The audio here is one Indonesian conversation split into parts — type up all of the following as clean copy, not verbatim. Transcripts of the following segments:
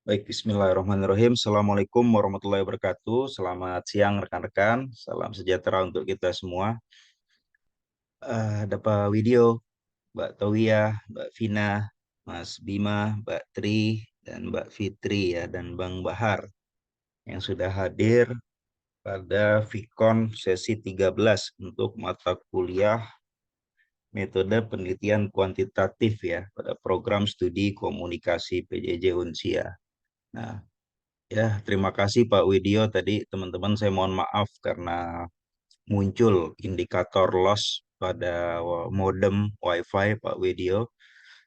Baik, Bismillahirrahmanirrahim. Assalamualaikum warahmatullahi wabarakatuh. Selamat siang rekan-rekan. Salam sejahtera untuk kita semua. Ada Pak Widyo, Mbak Tawiyah, Mbak Vina, Mas Bima, Mbak Tri, dan Mbak Fitri ya, dan Bang Bahar yang sudah hadir pada Vicon sesi 13 untuk mata kuliah metode penelitian kuantitatif ya pada program studi komunikasi PJJ Unsia. Nah, ya, terima kasih Pak Widyo. Tadi teman-teman saya mohon maaf karena muncul indikator loss pada modem WiFi Pak Widyo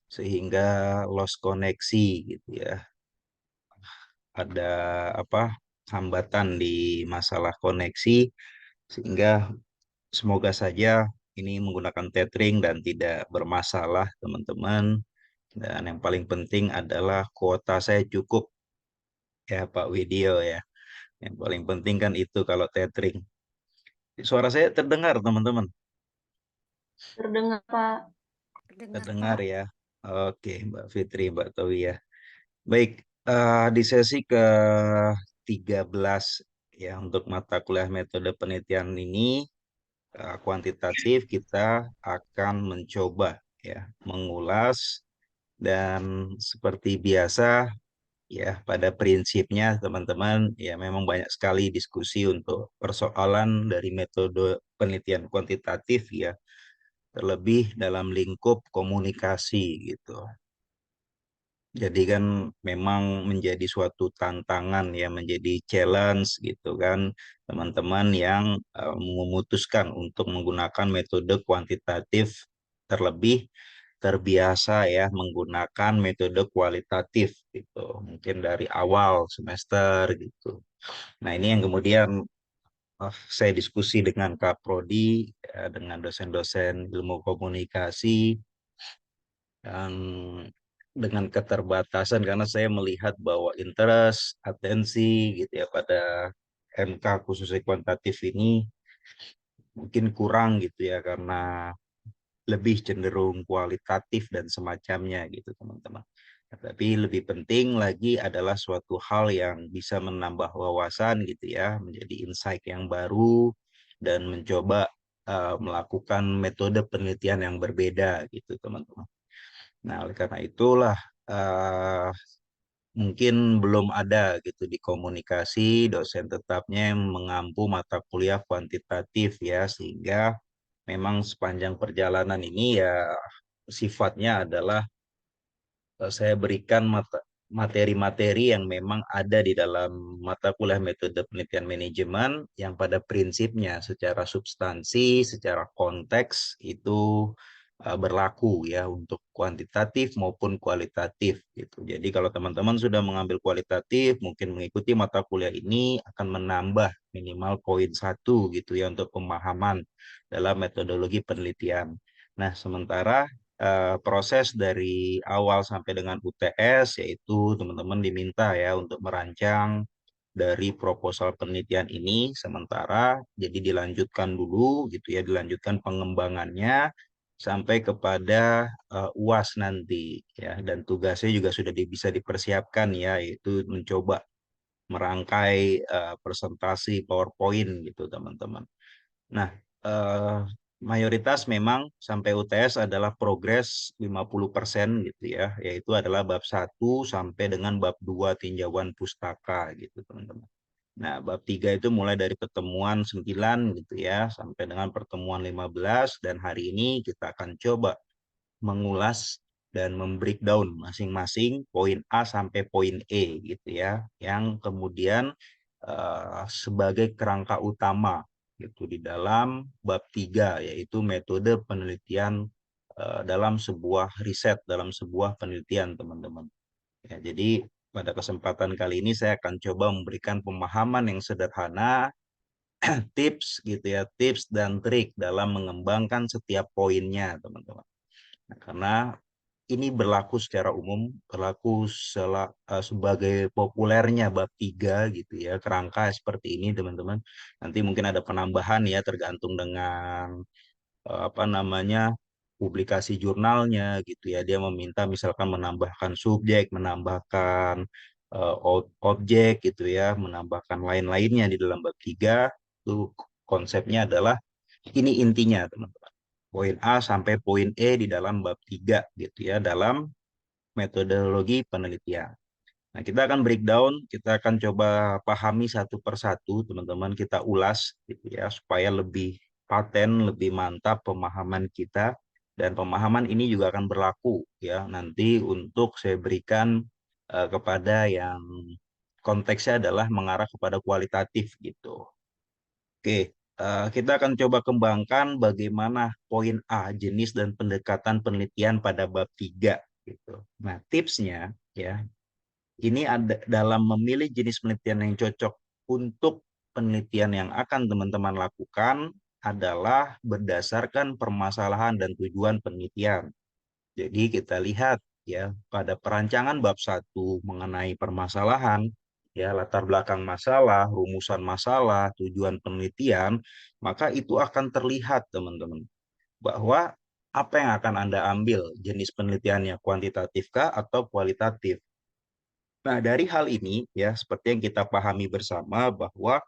sehingga loss koneksi gitu ya. Ada apa hambatan di masalah koneksi sehingga semoga saja ini menggunakan tethering dan tidak bermasalah teman-teman. Dan yang paling penting adalah kuota saya cukup ya Pak Widyo ya. Yang paling penting kan itu kalau tethering. Suara saya terdengar, teman-teman. Terdengar, Pak. Terdengar, Terdengar Pak. ya. Oke, Mbak Fitri, Mbak Towi ya. Baik, di sesi ke-13 ya untuk mata kuliah metode penelitian ini kuantitatif kita akan mencoba ya mengulas dan seperti biasa ya pada prinsipnya teman-teman ya memang banyak sekali diskusi untuk persoalan dari metode penelitian kuantitatif ya terlebih dalam lingkup komunikasi gitu. Jadi kan memang menjadi suatu tantangan ya, menjadi challenge gitu kan teman-teman yang memutuskan untuk menggunakan metode kuantitatif terlebih terbiasa ya menggunakan metode kualitatif gitu. Mungkin dari awal semester gitu. Nah, ini yang kemudian saya diskusi dengan Kak Prodi, ya, dengan dosen-dosen ilmu komunikasi, dan dengan keterbatasan karena saya melihat bahwa interest, atensi gitu ya pada MK khususnya kuantitatif ini mungkin kurang gitu ya karena lebih cenderung kualitatif dan semacamnya gitu teman-teman. Nah, tapi lebih penting lagi adalah suatu hal yang bisa menambah wawasan gitu ya, menjadi insight yang baru dan mencoba melakukan metode penelitian yang berbeda gitu teman-teman. Nah, oleh karena itulah eh, mungkin belum ada gitu di komunikasi dosen tetapnya yang mengampu mata kuliah kuantitatif ya sehingga memang sepanjang perjalanan ini ya sifatnya adalah saya berikan materi-materi yang memang ada di dalam mata kuliah metode penelitian manajemen yang pada prinsipnya secara substansi, secara konteks itu berlaku ya untuk kuantitatif maupun kualitatif gitu. Jadi kalau teman-teman sudah mengambil kualitatif, mungkin mengikuti mata kuliah ini akan menambah minimal poin satu gitu ya untuk pemahaman dalam metodologi penelitian. Nah, sementara proses dari awal sampai dengan UTS yaitu teman-teman diminta ya untuk merancang dari proposal penelitian ini sementara jadi dilanjutkan dulu gitu ya dilanjutkan pengembangannya sampai kepada UAS nanti ya dan tugasnya juga sudah bisa dipersiapkan ya yaitu mencoba merangkai presentasi PowerPoint gitu teman-teman. Nah, eh, mayoritas memang sampai UTS adalah progres 50% gitu ya, yaitu adalah bab 1 sampai dengan bab 2 tinjauan pustaka gitu, teman-teman. Nah, bab 3 itu mulai dari pertemuan 9 gitu ya, sampai dengan pertemuan 15 dan hari ini kita akan coba mengulas dan membreakdown masing-masing poin A sampai poin E gitu ya, yang kemudian sebagai kerangka utama gitu di dalam bab 3 yaitu metode penelitian dalam sebuah riset, dalam sebuah penelitian teman-teman. Ya, jadi pada kesempatan kali ini saya akan coba memberikan pemahaman yang sederhana, tips gitu ya, tips dan trik dalam mengembangkan setiap poinnya teman-teman. Nah, karena ini berlaku secara umum, berlaku sebagai populernya bab 3 gitu ya, kerangka seperti ini teman-teman. Nanti mungkin ada penambahan ya tergantung dengan apa namanya publikasi jurnalnya gitu ya. Dia meminta misalkan menambahkan subjek, menambahkan objek gitu ya, menambahkan lain-lainnya di dalam bab 3. Itu konsepnya adalah ini intinya teman-teman. Poin A sampai poin E di dalam bab 3 gitu ya, dalam metodologi penelitian. Nah, kita akan breakdown, kita akan coba pahami satu persatu, teman-teman. Kita ulas, gitu ya, supaya lebih paten, lebih mantap pemahaman kita. Dan pemahaman ini juga akan berlaku, ya, nanti untuk saya berikan kepada yang konteksnya adalah mengarah kepada kualitatif, gitu. Oke, kita akan coba kembangkan bagaimana poin A, jenis dan pendekatan penelitian pada bab 3, gitu. Nah, tipsnya, ya, ini ada dalam memilih jenis penelitian yang cocok untuk penelitian yang akan teman-teman lakukan adalah berdasarkan permasalahan dan tujuan penelitian. Jadi kita lihat ya pada perancangan bab 1 mengenai permasalahan, ya latar belakang masalah, rumusan masalah, tujuan penelitian, maka itu akan terlihat teman-teman bahwa apa yang akan Anda ambil jenis penelitiannya kuantitatifkah atau kualitatif. Nah, dari hal ini ya seperti yang kita pahami bersama bahwa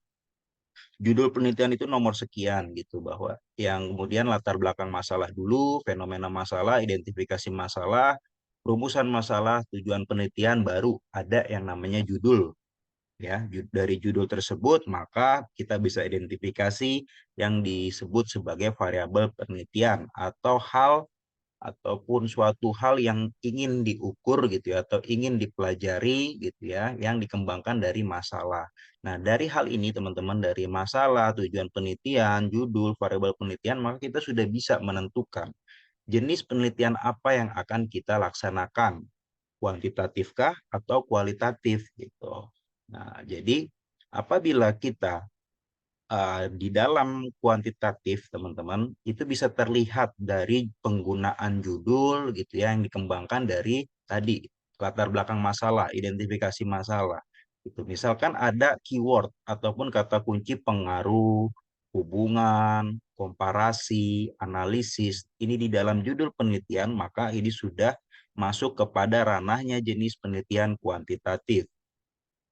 judul penelitian itu nomor sekian gitu, bahwa yang kemudian latar belakang masalah dulu, fenomena masalah, identifikasi masalah, rumusan masalah, tujuan penelitian, baru ada yang namanya judul. Ya, dari judul tersebut maka kita bisa identifikasi yang disebut sebagai variabel penelitian atau hal ataupun suatu hal yang ingin diukur gitu ya atau ingin dipelajari gitu ya yang dikembangkan dari masalah. Nah, dari hal ini teman-teman, dari masalah, tujuan penelitian, judul, variabel penelitian, maka kita sudah bisa menentukan jenis penelitian apa yang akan kita laksanakan, kuantitatifkah atau kualitatif gitu. Nah, jadi apabila kita di dalam kuantitatif, teman-teman, itu bisa terlihat dari penggunaan judul gitu ya yang dikembangkan dari tadi latar belakang masalah, identifikasi masalah. Itu misalkan ada keyword ataupun kata kunci pengaruh, hubungan, komparasi, analisis. Ini di dalam judul penelitian, maka ini sudah masuk kepada ranahnya jenis penelitian kuantitatif.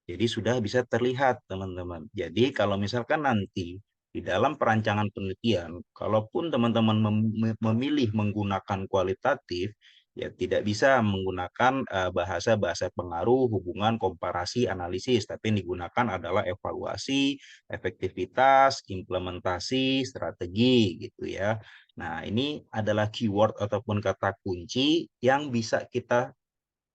Jadi sudah bisa terlihat, teman-teman. Jadi kalau misalkan nanti di dalam perancangan penelitian, kalaupun teman-teman memilih menggunakan kualitatif, ya tidak bisa menggunakan bahasa-bahasa pengaruh, hubungan, komparasi, analisis, tapi yang digunakan adalah evaluasi, efektivitas, implementasi, strategi, gitu ya. Nah, ini adalah keyword ataupun kata kunci yang bisa kita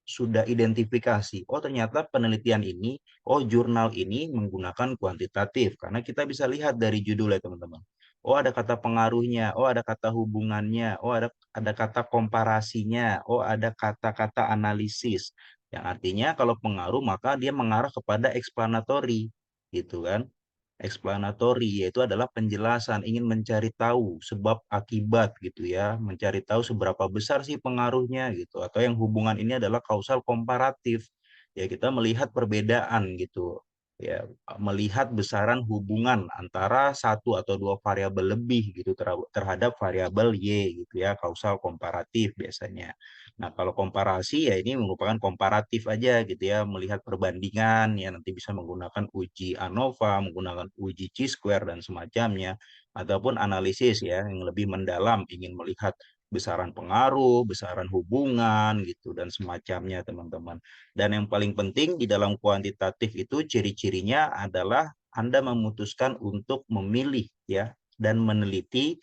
sudah identifikasi. Oh, ternyata penelitian ini, oh jurnal ini menggunakan kuantitatif. Karena kita bisa lihat dari judulnya, teman-teman. Oh, ada kata pengaruhnya, oh ada kata hubungannya, oh ada kata komparasinya, oh ada kata-kata analisis. Yang artinya kalau pengaruh maka dia mengarah kepada explanatory, gitu kan. Explanatory yaitu adalah penjelasan, ingin mencari tahu sebab akibat gitu ya, mencari tahu seberapa besar sih pengaruhnya gitu, atau yang hubungan ini adalah kausal komparatif, ya kita melihat perbedaan gitu ya, melihat besaran hubungan antara satu atau dua variabel lebih gitu terhadap variabel Y gitu ya, kausal komparatif biasanya. Nah, kalau komparasi ya ini merupakan komparatif aja gitu ya, melihat perbandingan ya, nanti bisa menggunakan uji ANOVA, menggunakan uji chi-square dan semacamnya, ataupun analisis ya yang lebih mendalam, ingin melihat besaran pengaruh, besaran hubungan gitu dan semacamnya, teman-teman. Dan yang paling penting di dalam kuantitatif itu ciri-cirinya adalah Anda memutuskan untuk memilih ya dan meneliti,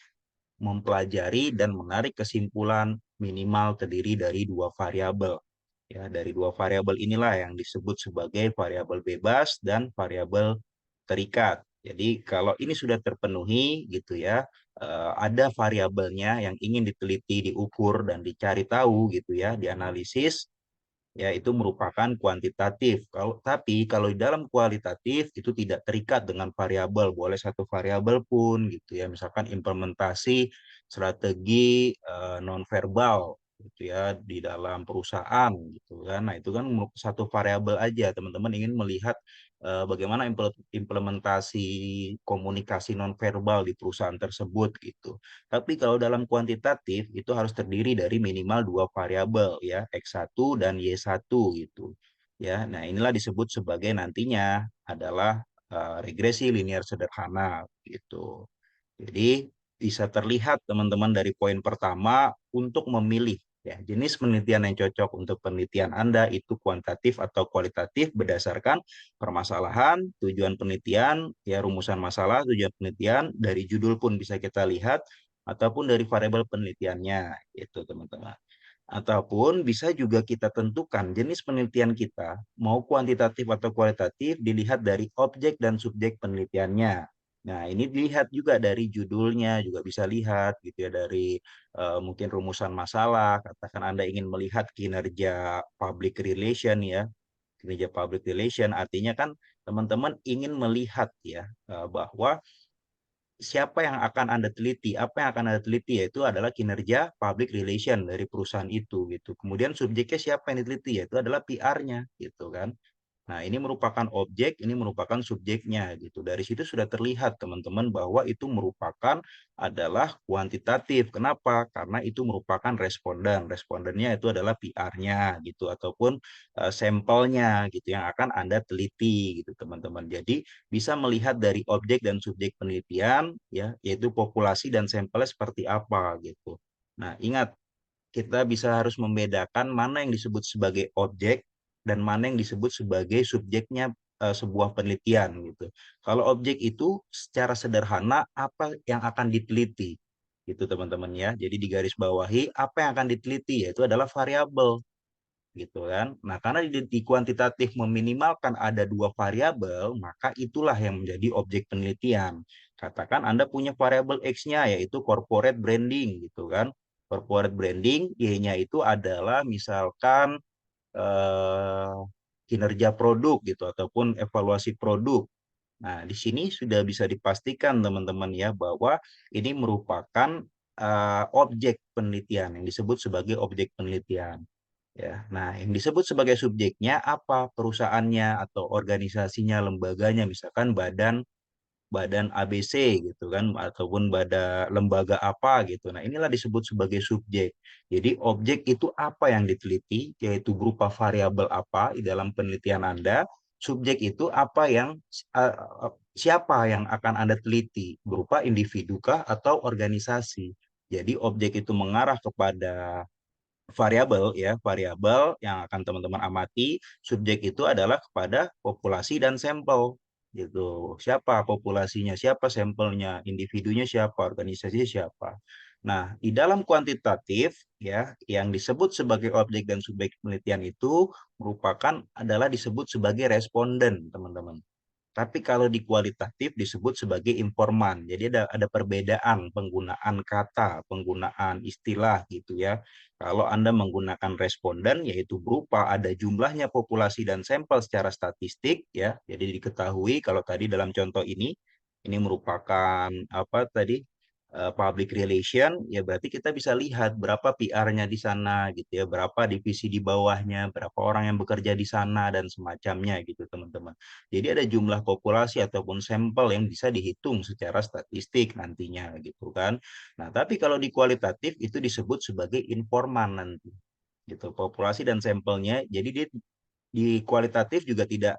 mempelajari dan menarik kesimpulan minimal terdiri dari dua variabel. Ya, dari dua variabel inilah yang disebut sebagai variabel bebas dan variabel terikat. Jadi kalau ini sudah terpenuhi gitu ya, ada variabelnya yang ingin diteliti, diukur dan dicari tahu gitu ya, dianalisis, ya itu merupakan kuantitatif. Kalau di dalam kualitatif itu tidak terikat dengan variabel, boleh satu variabel pun gitu ya. Misalkan implementasi strategi nonverbal gitu ya di dalam perusahaan gitu kan. Nah, itu kan satu variabel aja. Teman-teman ingin melihat bagaimana implementasi komunikasi nonverbal di perusahaan tersebut gitu. Tapi kalau dalam kuantitatif itu harus terdiri dari minimal dua variabel ya, X1 dan Y1 gitu. ya. Nah, inilah disebut sebagai nantinya adalah regresi linear sederhana gitu. Jadi bisa terlihat teman-teman dari poin pertama untuk memilih ya jenis penelitian yang cocok untuk penelitian Anda itu kuantitatif atau kualitatif berdasarkan permasalahan, tujuan penelitian, ya rumusan masalah, tujuan penelitian, dari judul pun bisa kita lihat ataupun dari variabel penelitiannya itu teman-teman. Ataupun bisa juga kita tentukan jenis penelitian kita, mau kuantitatif atau kualitatif, dilihat dari objek dan subjek penelitiannya. Nah, ini dilihat juga dari judulnya, juga bisa lihat gitu ya dari mungkin rumusan masalah. Katakan Anda ingin melihat kinerja public relation ya, kinerja public relation artinya kan teman-teman ingin melihat ya bahwa siapa yang akan Anda teliti, apa yang akan Anda teliti yaitu adalah kinerja public relation dari perusahaan itu gitu. Kemudian subjeknya siapa yang diteliti yaitu adalah PR-nya gitu kan. Nah, ini merupakan objek, ini merupakan subjeknya gitu. Dari situ sudah terlihat teman-teman bahwa itu merupakan adalah kuantitatif. Kenapa? Karena itu merupakan responden. Respondennya itu adalah PR-nya gitu ataupun sampelnya gitu yang akan Anda teliti gitu teman-teman. Jadi bisa melihat dari objek dan subjek penelitian ya, yaitu populasi dan sampelnya seperti apa gitu. Nah, ingat kita bisa harus membedakan mana yang disebut sebagai objek dan mana yang disebut sebagai subjeknya sebuah penelitian gitu. Kalau objek itu secara sederhana apa yang akan diteliti gitu teman-teman ya. Jadi di garis bawahi apa yang akan diteliti yaitu adalah variabel gitu kan. Nah, karena di kuantitatif meminimalkan ada dua variabel, maka itulah yang menjadi objek penelitian. Katakan Anda punya variabel X-nya yaitu corporate branding gitu kan. Corporate branding, Y-nya itu adalah misalkan eh, kinerja produk gitu ataupun evaluasi produk. Nah, di sini sudah bisa dipastikan teman-teman ya bahwa ini merupakan objek penelitian yang disebut sebagai objek penelitian. Ya, nah yang disebut sebagai subjeknya apa? Perusahaannya atau organisasinya, lembaganya, misalkan badan badan ABC gitu kan ataupun lembaga apa gitu. Nah, inilah disebut sebagai subjek. Jadi objek itu apa yang diteliti yaitu berupa variabel apa di dalam penelitian Anda. Subjek itu apa yang siapa yang akan Anda teliti berupa individu kah atau organisasi. Jadi objek itu mengarah kepada variabel ya, variabel yang akan teman-teman amati, subjek itu adalah kepada populasi dan sampel gitu. Siapa populasinya, siapa sampelnya, individunya siapa, organisasinya siapa. Nah, di dalam kuantitatif ya, yang disebut sebagai objek dan subjek penelitian itu merupakan adalah disebut sebagai responden, teman-teman. Tapi kalau di kualitatif disebut sebagai informan. Jadi ada perbedaan penggunaan kata, penggunaan istilah gitu ya. Kalau Anda menggunakan responden yaitu berupa ada jumlahnya populasi dan sampel secara statistik ya. Jadi diketahui kalau tadi dalam contoh ini merupakan apa tadi public relation ya berarti kita bisa lihat berapa PR-nya di sana gitu ya, berapa divisi di bawahnya, berapa orang yang bekerja di sana dan semacamnya gitu teman-teman. Jadi ada jumlah populasi ataupun sampel yang bisa dihitung secara statistik nantinya gitu kan. Nah, tapi kalau di kualitatif itu disebut sebagai informan nanti gitu. Populasi dan sampelnya. Jadi di kualitatif juga tidak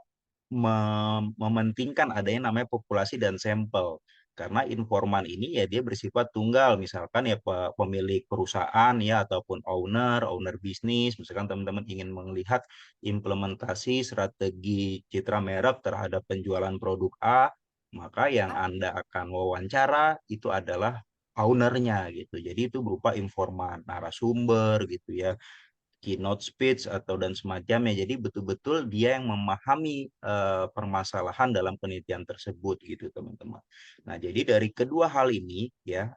mementingkan adanya namanya populasi dan sampel. Karena informan ini ya dia bersifat tunggal, misalkan ya pemilik perusahaan ya ataupun owner bisnis, misalkan teman-teman ingin melihat implementasi strategi citra merek terhadap penjualan produk A, maka yang Anda akan wawancara itu adalah ownernya gitu. Jadi itu berupa informan, narasumber gitu ya, keynote speech atau dan semacamnya. Jadi betul-betul dia yang memahami permasalahan dalam penelitian tersebut gitu teman-teman. Nah, jadi dari kedua hal ini ya,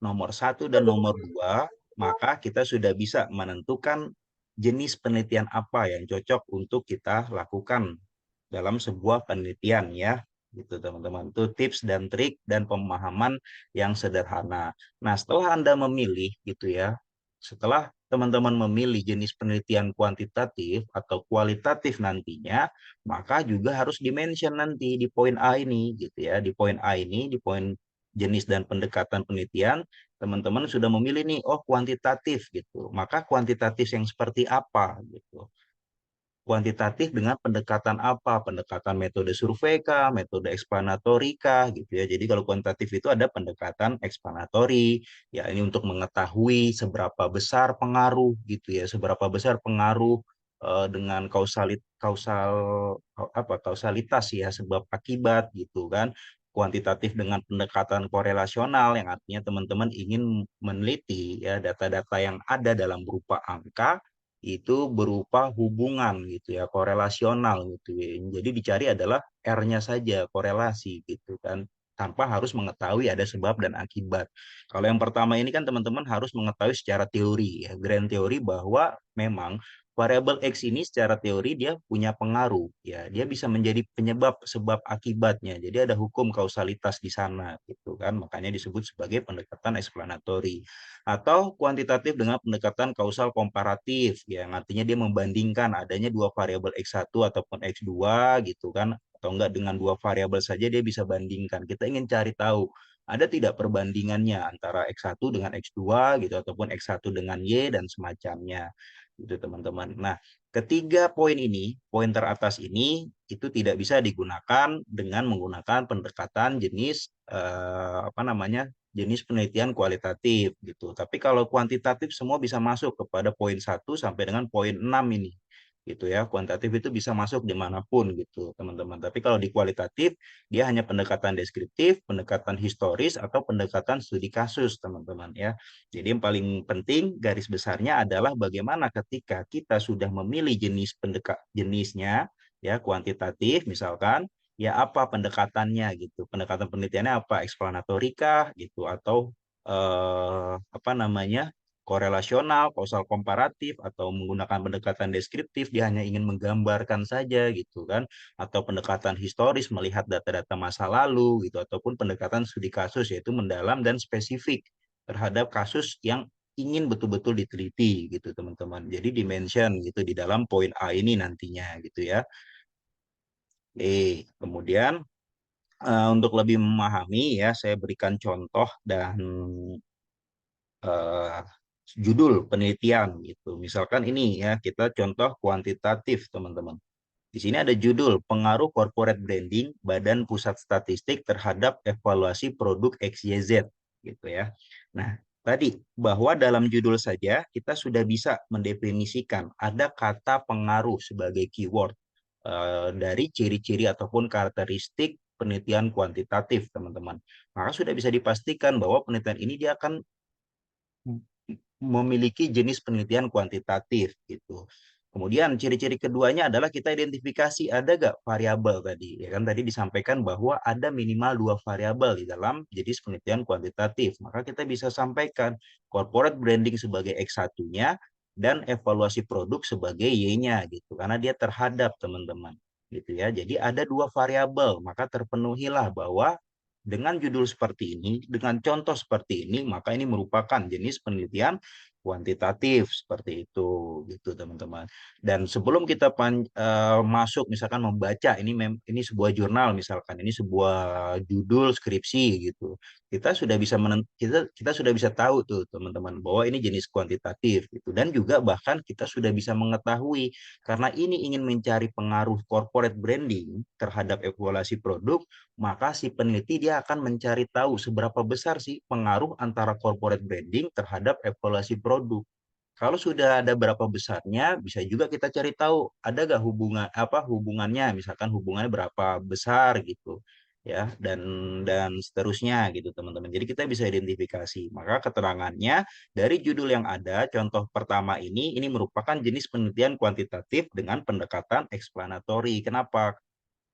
nomor satu dan nomor dua, maka kita sudah bisa menentukan jenis penelitian apa yang cocok untuk kita lakukan dalam sebuah penelitian ya gitu teman-teman. Itu tips dan trik dan pemahaman yang sederhana. Nah, setelah Anda memilih gitu ya, setelah teman-teman memilih jenis penelitian kuantitatif atau kualitatif nantinya, maka juga harus dimention nanti di poin A ini gitu ya. Di poin A ini, di poin jenis dan pendekatan penelitian, teman-teman sudah memilih nih, oh kuantitatif gitu. Maka kuantitatif yang seperti apa gitu. kuantitatif dengan pendekatan apa? Pendekatan metode survei kah, metode eksplanatori kah gitu ya. Jadi kalau kuantitatif itu ada pendekatan eksplanatori, ya ini untuk mengetahui seberapa besar pengaruh gitu ya, seberapa besar pengaruh dengan kausalitas ya, sebab akibat gitu kan. Kuantitatif dengan pendekatan korelasional yang artinya teman-teman ingin meneliti ya data-data yang ada dalam berupa angka itu berupa hubungan gitu ya, korelasional gitu ya. Jadi dicari adalah R-nya saja, korelasi gitu kan, tanpa harus mengetahui ada sebab dan akibat. Kalau yang pertama ini kan teman-teman harus mengetahui secara teori ya, grand teori bahwa memang variabel X ini secara teori dia punya pengaruh ya, dia bisa menjadi penyebab sebab akibatnya. Jadi ada hukum kausalitas di sana gitu kan, makanya disebut sebagai pendekatan eksplanatori atau kuantitatif dengan pendekatan kausal komparatif yang artinya dia membandingkan adanya dua variabel X1 ataupun X2 gitu kan atau enggak dengan dua variabel saja dia bisa bandingkan. Kita ingin cari tahu ada tidak perbandingannya antara X1 dengan X2 gitu ataupun X1 dengan Y dan semacamnya gitu teman-teman. Nah, ketiga poin ini, poin teratas ini itu tidak bisa digunakan dengan menggunakan pendekatan jenis apa namanya jenis penelitian kualitatif gitu. Tapi kalau kuantitatif semua bisa masuk kepada poin 1 sampai dengan poin 6 ini. Gitu ya. Kuantitatif itu bisa masuk dimanapun gitu, teman-teman. Tapi kalau di kualitatif, dia hanya pendekatan deskriptif, pendekatan historis, atau pendekatan studi kasus, teman-teman ya. Jadi yang paling penting garis besarnya adalah bagaimana ketika kita sudah memilih jenisnya, ya kuantitatif misalkan, ya apa pendekatannya gitu, pendekatan penelitiannya apa, eksplanatorikah gitu atau apa namanya korelasional, kausal komparatif atau menggunakan pendekatan deskriptif dia hanya ingin menggambarkan saja gitu kan atau pendekatan historis melihat data-data masa lalu gitu ataupun pendekatan studi kasus yaitu mendalam dan spesifik terhadap kasus yang ingin betul-betul diteliti gitu teman-teman. Jadi dimension gitu di dalam poin A ini nantinya gitu ya. Kemudian untuk lebih memahami ya, saya berikan contoh dan eh, judul penelitian gitu. Misalkan ini ya, kita contoh kuantitatif teman-teman. Di sini ada judul pengaruh corporate branding Badan Pusat Statistik terhadap evaluasi produk XYZ gitu ya. Nah, tadi bahwa dalam judul saja kita sudah bisa mendefinisikan ada kata pengaruh sebagai keyword dari ciri-ciri ataupun karakteristik penelitian kuantitatif, teman-teman. Maka sudah bisa dipastikan bahwa penelitian ini dia akan memiliki jenis penelitian kuantitatif gitu. Kemudian ciri-ciri keduanya adalah kita identifikasi ada nggak variabel tadi. Ya kan tadi disampaikan bahwa ada minimal dua variabel di dalam jenis penelitian kuantitatif. Maka kita bisa sampaikan corporate branding sebagai X1-nya dan evaluasi produk sebagai Y-nya gitu. Karena dia terhadap teman-teman gitu ya. Jadi ada dua variabel, maka terpenuhilah bahwa dengan judul seperti ini, dengan contoh seperti ini, maka ini merupakan jenis penelitian kuantitatif seperti itu gitu teman-teman. Dan sebelum kita masuk misalkan membaca ini sebuah jurnal misalkan ini sebuah judul skripsi gitu. Kita sudah bisa tahu tuh teman-teman bahwa ini jenis kuantitatif gitu dan juga bahkan kita sudah bisa mengetahui karena ini ingin mencari pengaruh corporate branding terhadap evaluasi produk, maka si peneliti dia akan mencari tahu seberapa besar sih pengaruh antara corporate branding terhadap evaluasi produk. Kalau sudah ada berapa besarnya, bisa juga kita cari tahu ada gak hubungannya, misalkan hubungannya berapa besar gitu ya dan seterusnya gitu teman-teman. Jadi kita bisa identifikasi. Maka keterangannya dari judul yang ada, contoh pertama ini merupakan jenis penelitian kuantitatif dengan pendekatan eksplanatori. Kenapa?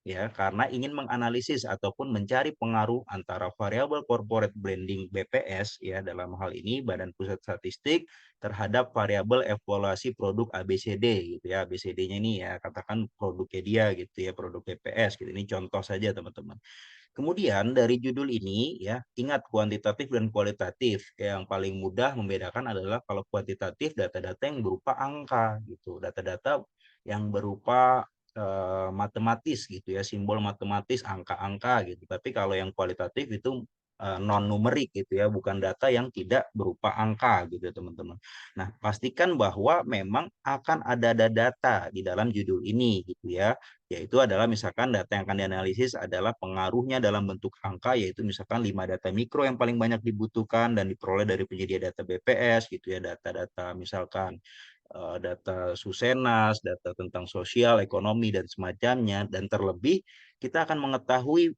Ya, karena ingin menganalisis ataupun mencari pengaruh antara variabel corporate branding BPS ya dalam hal ini Badan Pusat Statistik terhadap variabel evaluasi produk ABCD gitu ya. ABCD-nya ini ya katakan produknya dia gitu ya, produk BPS gitu. Ini contoh saja teman-teman. Kemudian dari judul ini ya, ingat kuantitatif dan kualitatif. Yang paling mudah membedakan adalah kalau kuantitatif data-data yang berupa angka gitu, data-data yang berupa matematis gitu ya, simbol matematis, angka-angka gitu. Tapi kalau yang kualitatif itu non numerik gitu ya, bukan data yang tidak berupa angka gitu ya, teman-teman. Nah, pastikan bahwa memang akan ada data di dalam judul ini gitu ya, yaitu adalah misalkan data yang akan dianalisis adalah pengaruhnya dalam bentuk angka, yaitu misalkan 5 data mikro yang paling banyak dibutuhkan dan diperoleh dari penyedia data BPS gitu ya, data-data misalkan data Susenas, data tentang sosial, ekonomi dan semacamnya, dan terlebih kita akan mengetahui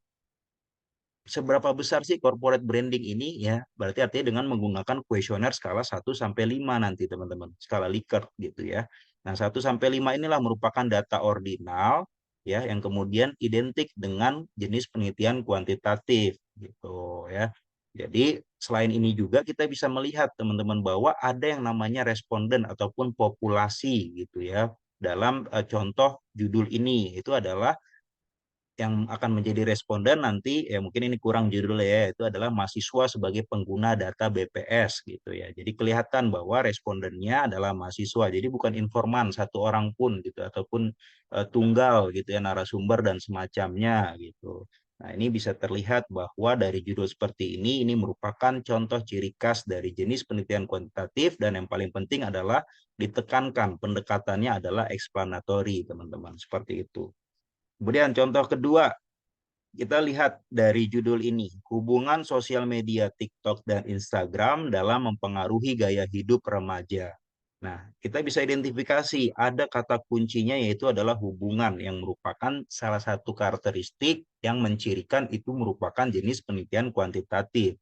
seberapa besar sih corporate branding ini ya, berarti artinya dengan menggunakan kuesioner skala 1 sampai 5 nanti teman-teman, skala Likert gitu ya. Nah, 1 sampai 5 inilah merupakan data ordinal ya yang kemudian identik dengan jenis penelitian kuantitatif gitu ya. Jadi selain ini juga kita bisa melihat teman-teman bahwa ada yang namanya responden ataupun populasi gitu ya. Dalam contoh judul ini itu adalah yang akan menjadi responden nanti ya, mungkin ini kurang judulnya ya, itu adalah mahasiswa sebagai pengguna data BPS gitu ya. Jadi kelihatan bahwa respondennya adalah mahasiswa. Jadi bukan informan satu orang pun gitu ataupun tunggal gitu ya narasumber dan semacamnya gitu. Nah, ini bisa terlihat bahwa dari judul seperti ini merupakan contoh ciri khas dari jenis penelitian kuantitatif, dan yang paling penting adalah ditekankan pendekatannya adalah explanatory, teman-teman. Seperti itu. Kemudian contoh kedua, kita lihat dari judul ini, hubungan sosial media TikTok dan Instagram dalam mempengaruhi gaya hidup remaja. Nah, kita bisa identifikasi ada kata kuncinya, yaitu adalah hubungan, yang merupakan salah satu karakteristik yang mencirikan itu merupakan jenis penelitian kuantitatif.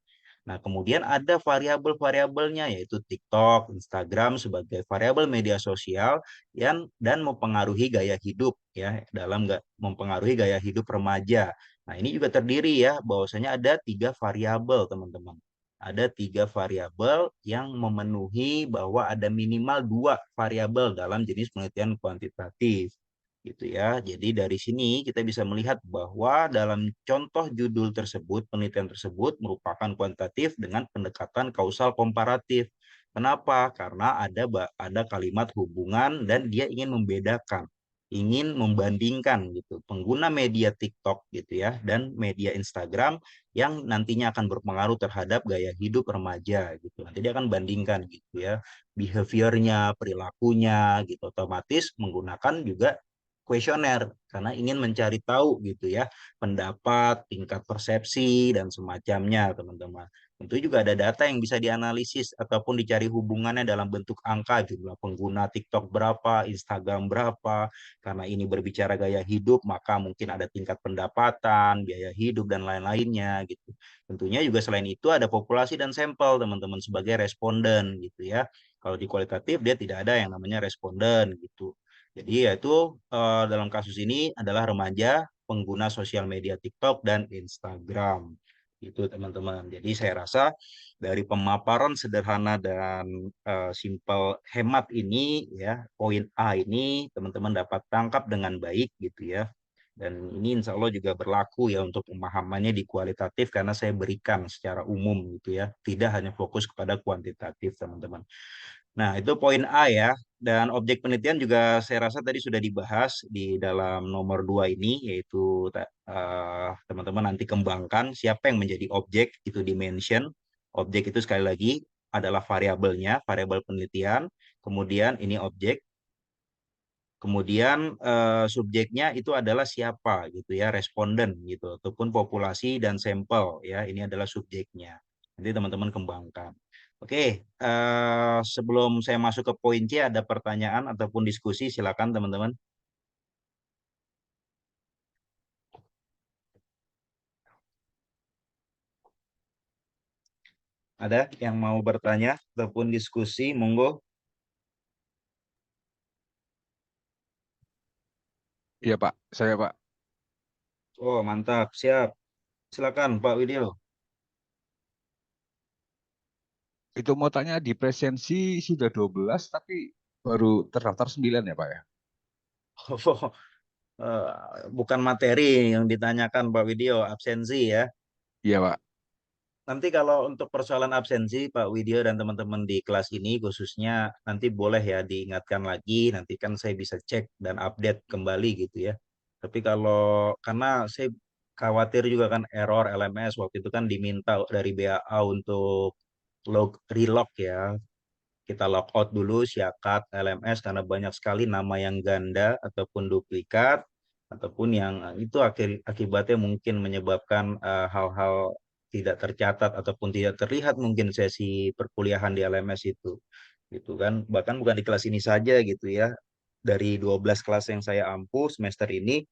Nah, kemudian ada variabel-variabelnya, yaitu TikTok, Instagram sebagai variabel media sosial yang dan mempengaruhi gaya hidup ya, dalam mempengaruhi gaya hidup remaja. Nah, ini juga terdiri ya, bahwasanya ada 3 variabel, teman-teman. Ada 3 variabel yang memenuhi bahwa ada minimal 2 variabel dalam jenis penelitian kuantitatif gitu ya. Jadi dari sini kita bisa melihat bahwa dalam contoh judul tersebut, penelitian tersebut merupakan kuantitatif dengan pendekatan kausal komparatif. Kenapa? Karena ada kalimat hubungan dan dia ingin membedakan, ingin membandingkan gitu pengguna media TikTok gitu ya dan media Instagram yang nantinya akan berpengaruh terhadap gaya hidup remaja gitu. Nanti dia akan bandingkan gitu ya behaviornya, perilakunya gitu, otomatis menggunakan juga kuesioner karena ingin mencari tahu gitu ya pendapat, tingkat persepsi dan semacamnya, teman-teman. Tentu juga ada data yang bisa dianalisis ataupun dicari hubungannya dalam bentuk angka, jumlah pengguna TikTok berapa, Instagram berapa. Karena ini berbicara gaya hidup, maka mungkin ada tingkat pendapatan, biaya hidup dan lain-lainnya gitu. Tentunya juga selain itu ada populasi dan sampel, teman-teman, sebagai responden gitu ya. Kalau di kualitatif dia tidak ada yang namanya responden gitu. Jadi yaitu dalam kasus ini adalah remaja pengguna sosial media TikTok dan Instagram. Itu, teman-teman. Jadi saya rasa dari pemaparan sederhana dan simpel hemat ini ya, poin A ini teman-teman dapat tangkap dengan baik gitu ya. Dan ini insya Allah juga berlaku ya untuk pemahamannya di kualitatif, karena saya berikan secara umum gitu ya, tidak hanya fokus kepada kuantitatif, teman-teman. Nah, itu poin A ya. Dan objek penelitian juga saya rasa tadi sudah dibahas di dalam nomor 2 ini, yaitu teman-teman nanti kembangkan siapa yang menjadi objek, itu dimension. Objek itu sekali lagi adalah variabelnya, variabel penelitian. Kemudian ini objek. Kemudian subjeknya itu adalah siapa gitu ya, responden gitu, ataupun populasi dan sampel ya, ini adalah subjeknya. Nanti teman-teman kembangkan. Oke, sebelum saya masuk ke poin C, ada pertanyaan ataupun diskusi, silakan teman-teman. Ada yang mau bertanya ataupun diskusi, monggo. Iya Pak, saya Pak. Oh, mantap, siap. Silakan Pak Widyo. Itu mau tanya di presensi sudah 12 tapi baru terdaftar 9 ya Pak ya? Eh, bukan materi yang ditanyakan Pak Widyo, absensi ya. Iya Pak. Nanti kalau untuk persoalan absensi, Pak Widyo dan teman-teman di kelas ini khususnya, nanti boleh ya diingatkan lagi, nanti kan saya bisa cek dan update kembali gitu ya. Tapi kalau karena saya khawatir juga kan error LMS waktu itu kan diminta dari BAA untuk relog ya. Kita logout dulu siakat LMS karena banyak sekali nama yang ganda ataupun duplikat ataupun yang itu akibatnya mungkin menyebabkan hal-hal tidak tercatat ataupun tidak terlihat mungkin sesi perkuliahan di LMS itu gitu kan, bahkan bukan di kelas ini saja gitu ya, dari 12 kelas yang saya ampuh semester ini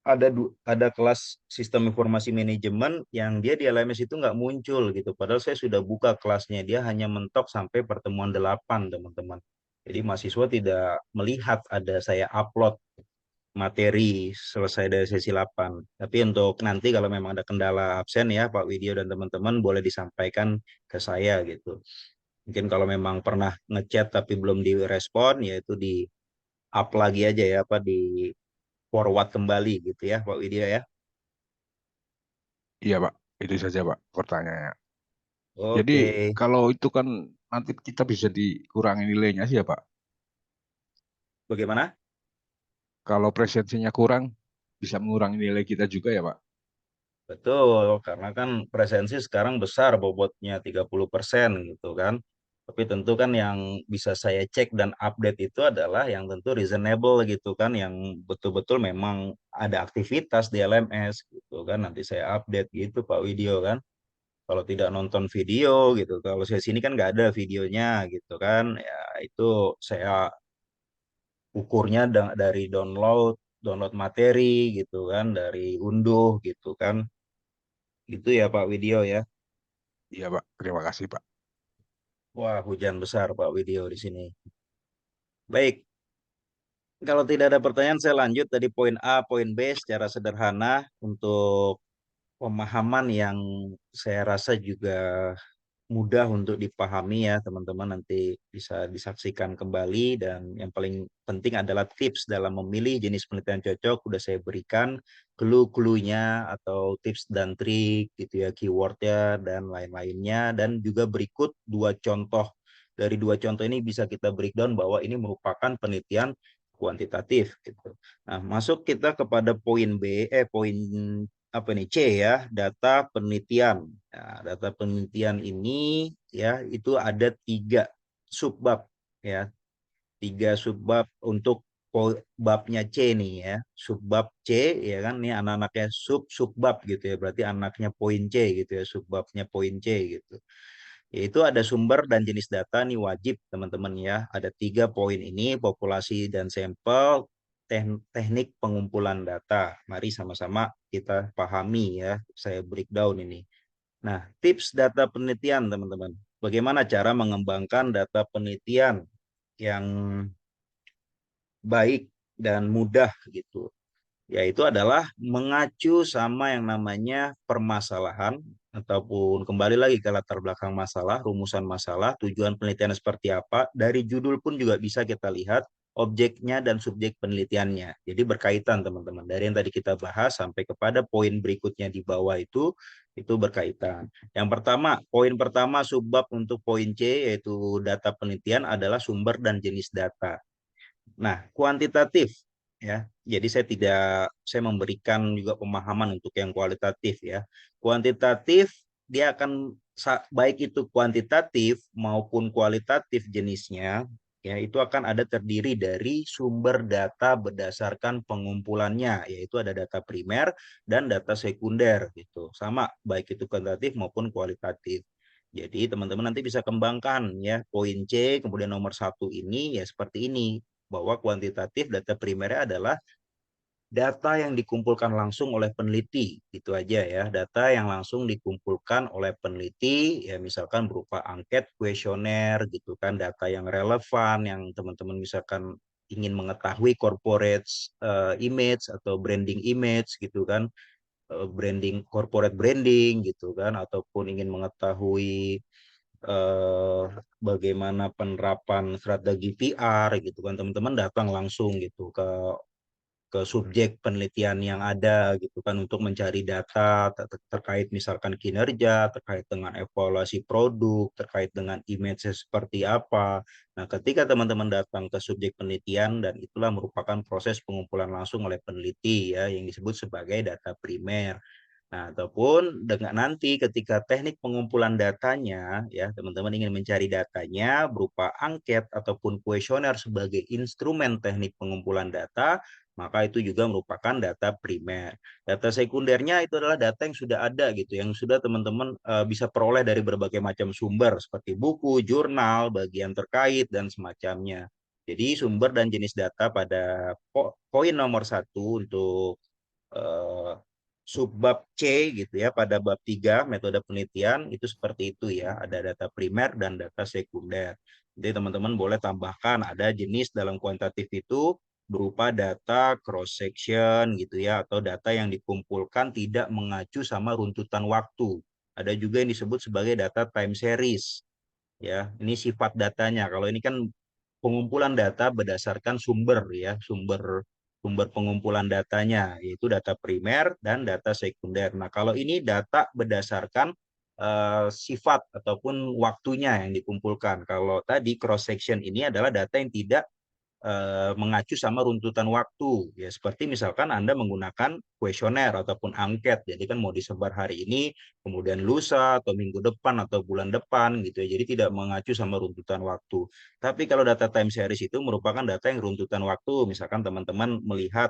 ada kelas sistem informasi manajemen yang dia di LMS itu nggak muncul gitu. Padahal saya sudah buka kelasnya, dia hanya mentok sampai pertemuan 8, teman-teman. Jadi mahasiswa tidak melihat ada saya upload materi selesai dari sesi 8. Tapi untuk nanti kalau memang ada kendala absen ya Pak Widyo dan teman-teman boleh disampaikan ke saya gitu. Mungkin kalau memang pernah ngechat tapi belum direspon, yaitu di up lagi aja ya, apa di forward kembali gitu ya Pak Widyo ya. Iya Pak, itu saja Pak pertanyaannya. Jadi Oke, kalau itu kan nanti kita bisa dikurangi nilainya sih ya Pak. bagaimana? Kalau presensinya kurang, bisa mengurangi nilai kita juga ya Pak. Betul, karena kan presensi sekarang besar bobotnya 30% gitu kan. Tapi tentu kan yang bisa saya cek dan update itu adalah yang tentu reasonable gitu kan, yang betul-betul memang ada aktivitas di LMS gitu kan. Nanti saya update gitu Pak Widyo kan. Kalau tidak nonton video gitu, kalau saya sini kan nggak ada videonya gitu kan, ya itu saya ukurnya dari download, download materi gitu kan, dari unduh gitu kan. Itu ya Pak Widyo ya. Iya Pak, terima kasih Pak. Wah, hujan besar Pak Widyo di sini. Baik, kalau tidak ada pertanyaan saya lanjut dari poin A, poin B secara sederhana untuk pemahaman yang saya rasa juga mudah untuk dipahami ya teman-teman, nanti bisa disaksikan kembali, dan yang paling penting adalah tips dalam memilih jenis penelitian cocok udah saya berikan, clue-cluenya atau tips dan trik gitu ya, keywordnya dan lain-lainnya, dan juga berikut dua contoh. Dari dua contoh ini bisa kita breakdown bahwa ini merupakan penelitian kuantitatif gitu. Nah, masuk kita kepada poin B, poin apa nih, C ya, data penelitian. Nah, data penelitian ini ya itu ada 3 subbab ya, 3 subbab untuk babnya C nih ya, subbab C ya kan, ini anak-anaknya subbab gitu ya, berarti anaknya poin C gitu ya, subbabnya poin C gitu. Yaitu ada sumber dan jenis data nih wajib teman-teman ya. Ada 3 poin ini, populasi dan sampel, teknik pengumpulan data. Mari sama-sama kita pahami ya. Saya breakdown ini. Nah, tips data penelitian teman-teman. Bagaimana cara mengembangkan data penelitian yang baik dan mudah gitu, yaitu adalah mengacu sama yang namanya permasalahan, ataupun kembali lagi ke latar belakang masalah, rumusan masalah, tujuan penelitian seperti apa. Dari judul pun juga bisa kita lihat objeknya dan subjek penelitiannya. Jadi berkaitan teman-teman. Dari yang tadi kita bahas sampai kepada poin berikutnya di bawah itu berkaitan. Yang pertama, poin pertama subbab untuk poin C yaitu data penelitian adalah sumber dan jenis data. Nah, kuantitatif ya. Jadi saya memberikan juga pemahaman untuk yang kualitatif ya. Kuantitatif dia akan baik itu kuantitatif maupun kualitatif jenisnya ya, itu akan ada terdiri dari sumber data berdasarkan pengumpulannya, yaitu ada data primer dan data sekunder gitu. Sama baik itu kuantitatif maupun kualitatif. Jadi teman-teman nanti bisa kembangkan ya poin C, kemudian nomor 1 ini ya seperti ini, bahwa kuantitatif data primernya adalah data yang dikumpulkan langsung oleh peneliti, itu aja ya, data yang langsung dikumpulkan oleh peneliti ya, misalkan berupa angket, kuesioner gitu kan, data yang relevan yang teman-teman misalkan ingin mengetahui corporate image atau branding image gitu kan, branding corporate branding gitu kan, ataupun ingin mengetahui bagaimana penerapan strategi PR gitu kan, teman-teman datang langsung gitu ke ke subjek penelitian yang ada gitu kan untuk mencari data terkait misalkan kinerja, terkait dengan evaluasi produk, terkait dengan image seperti apa. Nah, ketika teman-teman datang ke subjek penelitian dan itulah merupakan proses pengumpulan langsung oleh peneliti ya yang disebut sebagai data primer. Nah, ataupun dengan nanti ketika teknik pengumpulan datanya, ya teman-teman ingin mencari datanya berupa angket ataupun kuesioner sebagai instrumen teknik pengumpulan data, maka itu juga merupakan data primer. Data sekundernya itu adalah data yang sudah ada gitu, yang sudah teman-teman bisa peroleh dari berbagai macam sumber seperti buku, jurnal, bagian terkait, dan semacamnya. Jadi sumber dan jenis data pada poin nomor 1 untuk subbab C gitu ya pada bab 3 metode penelitian itu seperti itu ya, ada data primer dan data sekunder. Jadi teman-teman boleh tambahkan ada jenis dalam kuantitatif itu berupa data cross section gitu ya atau data yang dikumpulkan tidak mengacu sama runtutan waktu. Ada juga yang disebut sebagai data time series ya. Ini sifat datanya. Kalau ini kan pengumpulan data berdasarkan sumber ya, sumber pengumpulan datanya yaitu data primer dan data sekunder. Nah, kalau ini data berdasarkan sifat ataupun waktunya yang dikumpulkan. Kalau tadi cross section ini adalah data yang tidak mengacu sama runtutan waktu ya seperti misalkan Anda menggunakan kuesioner ataupun angket jadi kan mau disebar hari ini kemudian lusa atau minggu depan atau bulan depan gitu ya jadi tidak mengacu sama runtutan waktu tapi kalau data time series itu merupakan data yang runtutan waktu misalkan teman-teman melihat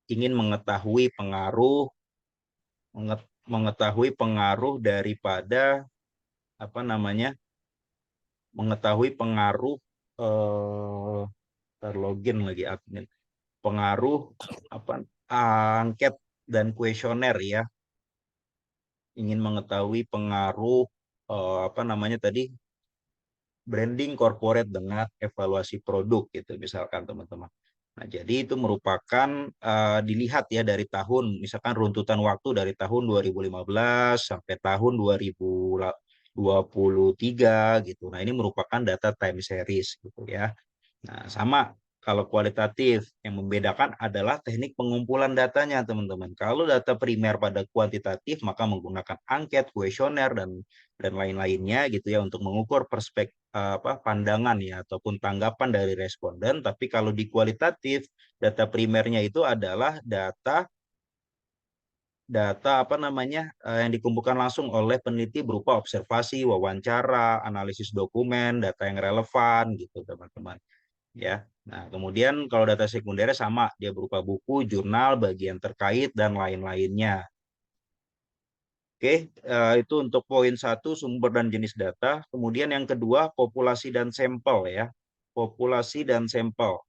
ingin mengetahui pengaruh daripada apa namanya mengetahui pengaruh terlogin lagi admin pengaruh apa angket dan kuesioner ya ingin mengetahui pengaruh apa namanya tadi branding corporate dengan evaluasi produk gitu misalkan teman-teman. Nah, jadi itu merupakan dilihat ya dari tahun misalkan runtutan waktu dari tahun 2015 sampai tahun 2023 gitu. Nah, ini merupakan data time series gitu ya. Nah, sama kalau kualitatif yang membedakan adalah teknik pengumpulan datanya, teman-teman. Kalau data primer pada kuantitatif maka menggunakan angket, kuesioner dan lain-lainnya gitu ya untuk mengukur perspektif pandangan ya ataupun tanggapan dari responden. Tapi kalau di kualitatif data primernya itu adalah data apa namanya yang dikumpulkan langsung oleh peneliti berupa observasi, wawancara, analisis dokumen, data yang relevan gitu teman-teman ya. Nah, kemudian kalau data sekundernya sama, dia berupa buku, jurnal, bagian terkait dan lain-lainnya. Oke, itu untuk poin 1 sumber dan jenis data. Kemudian yang kedua populasi dan sampel ya. Populasi dan sampel.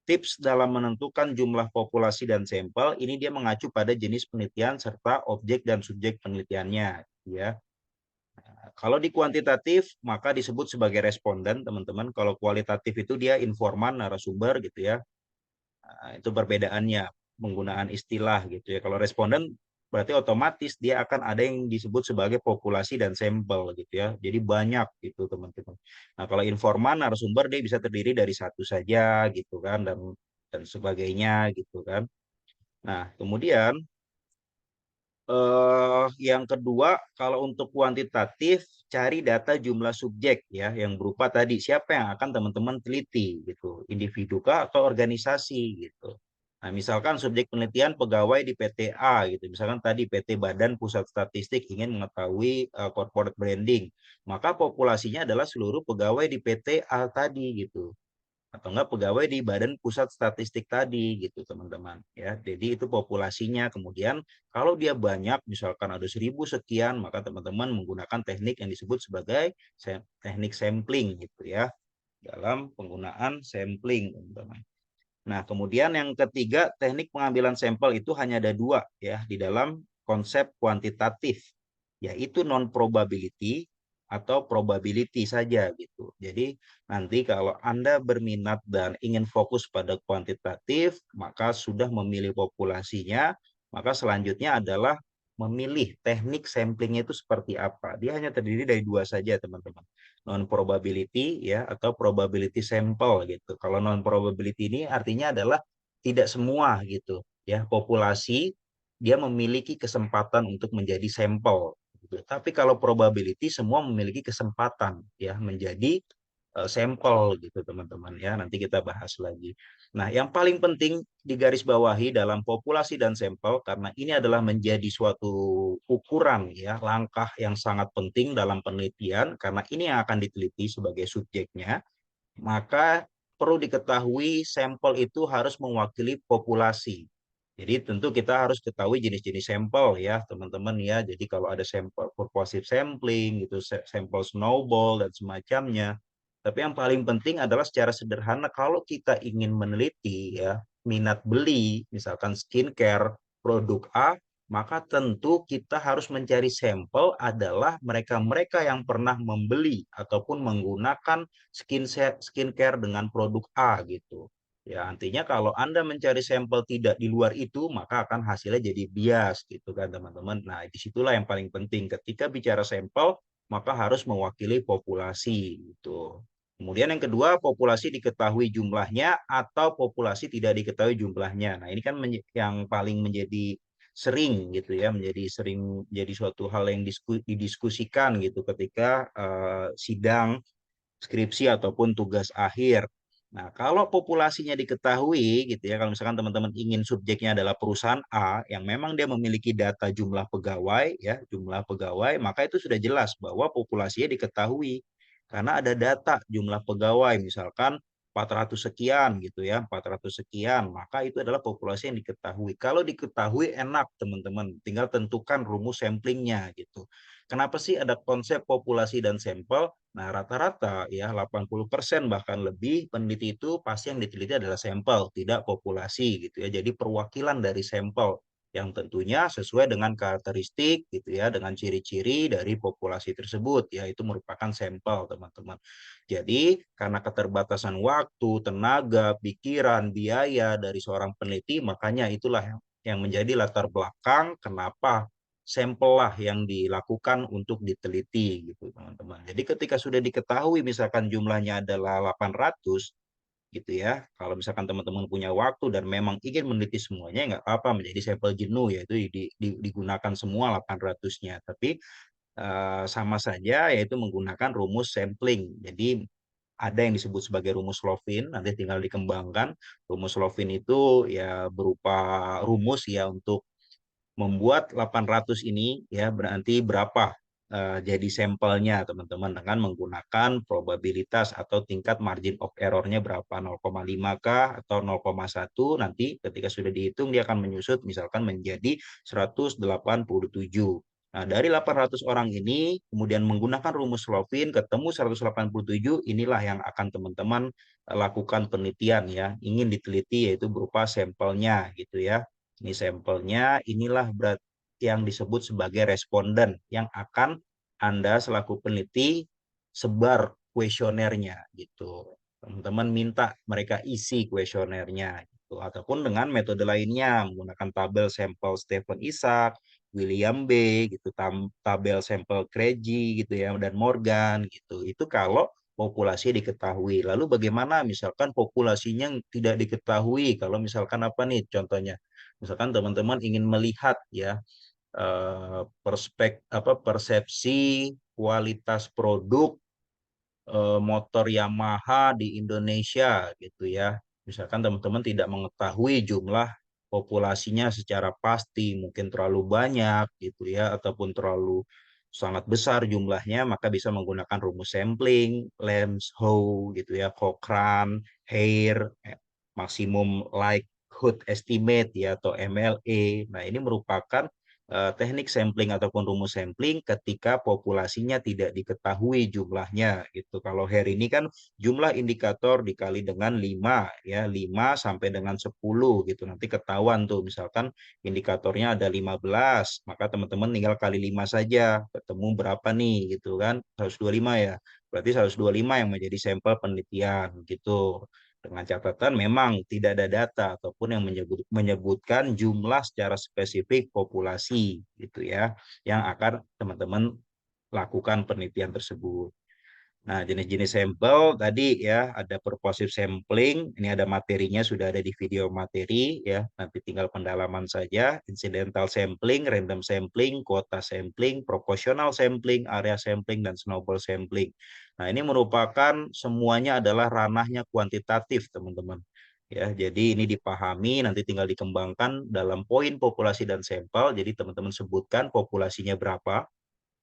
Tips dalam menentukan jumlah populasi dan sampel ini dia mengacu pada jenis penelitian serta objek dan subjek penelitiannya ya. Kalau di kuantitatif maka disebut sebagai responden, teman-teman. Kalau kualitatif itu dia informan, narasumber gitu ya. Nah, itu perbedaannya penggunaan istilah gitu ya. Kalau responden berarti otomatis dia akan ada yang disebut sebagai populasi dan sampel gitu ya. Jadi banyak gitu teman-teman. Nah, kalau informan narasumber dia bisa terdiri dari satu saja gitu kan dan sebagainya gitu kan. Nah, kemudian yang kedua, kalau untuk kuantitatif, cari data jumlah subjek ya, yang berupa tadi siapa yang akan teman-teman teliti gitu, individu kah atau organisasi gitu. Nah, misalkan subjek penelitian pegawai di PT A gitu, misalkan tadi PT Badan Pusat Statistik ingin mengetahui corporate branding, maka populasinya adalah seluruh pegawai di PT A tadi gitu atau enggak pegawai di Badan Pusat Statistik tadi gitu teman-teman ya. Jadi itu populasinya. Kemudian kalau dia banyak misalkan ada 1000 sekian maka teman-teman menggunakan teknik yang disebut sebagai teknik sampling gitu ya dalam penggunaan sampling teman-teman. Nah, kemudian yang ketiga teknik pengambilan sampel itu hanya ada 2 ya di dalam konsep kuantitatif yaitu non probability atau probability saja gitu. Jadi nanti kalau Anda berminat dan ingin fokus pada kuantitatif, maka sudah memilih populasinya, maka selanjutnya adalah memilih teknik samplingnya itu seperti apa. Dia hanya terdiri dari 2 saja, teman-teman. Non probability ya atau probability sample gitu. Kalau non probability ini artinya adalah tidak semua gitu ya populasi dia memiliki kesempatan untuk menjadi sampel gitu. Tapi kalau probability semua memiliki kesempatan ya menjadi sampel gitu teman-teman ya. Nanti kita bahas lagi. Nah, yang paling penting digarisbawahi dalam populasi dan sampel karena ini adalah menjadi suatu ukuran ya, langkah yang sangat penting dalam penelitian karena ini yang akan diteliti sebagai subjeknya, maka perlu diketahui sampel itu harus mewakili populasi. Jadi tentu kita harus ketahui jenis-jenis sampel ya teman-teman ya. Jadi kalau ada sampel purposive sampling gitu, sampel snowball dan semacamnya. Tapi yang paling penting adalah secara sederhana kalau kita ingin meneliti ya minat beli misalkan skincare produk A, maka tentu kita harus mencari sampel adalah mereka-mereka yang pernah membeli ataupun menggunakan skincare dengan produk A gitu. Ya, artinya kalau Anda mencari sampel tidak di luar itu, maka akan hasilnya jadi bias gitu kan teman-teman. Nah, disitulah yang paling penting. Ketika bicara sampel, maka harus mewakili populasi gitu. Kemudian yang kedua, populasi diketahui jumlahnya atau populasi tidak diketahui jumlahnya. Nah, ini kan yang paling menjadi sering gitu ya, menjadi suatu hal yang didiskusikan gitu ketika sidang skripsi ataupun tugas akhir. Nah, kalau populasinya diketahui gitu ya, kalau misalkan teman-teman ingin subjeknya adalah perusahaan A yang memang dia memiliki data jumlah pegawai ya, jumlah pegawai, maka itu sudah jelas bahwa populasinya diketahui. Karena ada data jumlah pegawai misalkan 400 sekian gitu ya, 400 sekian, maka itu adalah populasi yang diketahui. Kalau diketahui enak teman-teman, tinggal tentukan rumus samplingnya gitu. Kenapa sih ada konsep populasi dan sampel? Nah, rata-rata ya 80% bahkan lebih peneliti itu pasti yang diteliti adalah sampel, tidak populasi gitu ya. Jadi perwakilan dari sampel yang tentunya sesuai dengan karakteristik gitu ya, dengan ciri-ciri dari populasi tersebut ya, itu merupakan sampel teman-teman. Jadi karena keterbatasan waktu, tenaga, pikiran, biaya dari seorang peneliti, makanya itulah yang menjadi latar belakang kenapa sampel lah yang dilakukan untuk diteliti gitu teman-teman. Jadi ketika sudah diketahui misalkan jumlahnya adalah 800 gitu ya. Kalau misalkan teman-teman punya waktu dan memang ingin meneliti semuanya nggak apa-apa menjadi sampel jenuh yaitu digunakan semua 800-nya. Tapi sama saja yaitu menggunakan rumus sampling. Jadi ada yang disebut sebagai rumus Lovin, nanti tinggal dikembangkan. Rumus Lovin itu ya berupa rumus ya untuk membuat 800 ini ya berarti berapa jadi sampelnya teman-teman dengan menggunakan probabilitas atau tingkat margin of error-nya berapa 0,5 kah atau 0,1 nanti ketika sudah dihitung dia akan menyusut misalkan menjadi 187. Nah, dari 800 orang ini kemudian menggunakan rumus Lovin ketemu 187 inilah yang akan teman-teman lakukan penelitian ya ingin diteliti yaitu berupa sampelnya gitu ya. Ini sampelnya, inilah yang disebut sebagai responden yang akan Anda selaku peneliti sebar kuesionernya gitu. Teman-teman minta mereka isi kuesionernya gitu. Ataupun dengan metode lainnya menggunakan tabel sampel Stephen Isaac, William B gitu, tabel sampel Craigie gitu ya dan Morgan gitu. Itu kalau populasi diketahui. Lalu bagaimana misalkan populasinya tidak diketahui? Kalau misalkan apa nih contohnya? Misalkan teman-teman ingin melihat ya persepsi kualitas produk motor Yamaha di Indonesia gitu ya. Misalkan teman-teman tidak mengetahui jumlah populasinya secara pasti, mungkin terlalu banyak gitu ya, ataupun terlalu sangat besar jumlahnya, maka bisa menggunakan rumus sampling, Lambs-Howe gitu ya, Cochrane, Hare, maksimum likelihood estimate ya atau MLE. Nah, ini merupakan teknik sampling ataupun rumus sampling ketika populasinya tidak diketahui jumlahnya gitu. Kalau Hare ini kan jumlah indikator dikali dengan 5 ya, 5 sampai dengan 10 gitu. Nanti ketahuan tuh misalkan indikatornya ada 15, maka teman-teman tinggal kali 5 saja, ketemu berapa nih gitu kan? 125 ya. Berarti 125 yang menjadi sampel penelitian gitu. Dengan catatan memang tidak ada data ataupun yang menyebutkan jumlah secara spesifik populasi gitu ya yang akan teman-teman lakukan penelitian tersebut. Nah, jenis-jenis sampel tadi ya ada purposive sampling, ini ada materinya sudah ada di video materi ya, nanti tinggal pendalaman saja, incidental sampling, random sampling, quota sampling, proportional sampling, area sampling dan snowball sampling. Nah, ini merupakan semuanya adalah ranahnya kuantitatif, teman-teman. Ya, jadi ini dipahami nanti tinggal dikembangkan dalam poin populasi dan sampel. Jadi teman-teman sebutkan populasinya berapa,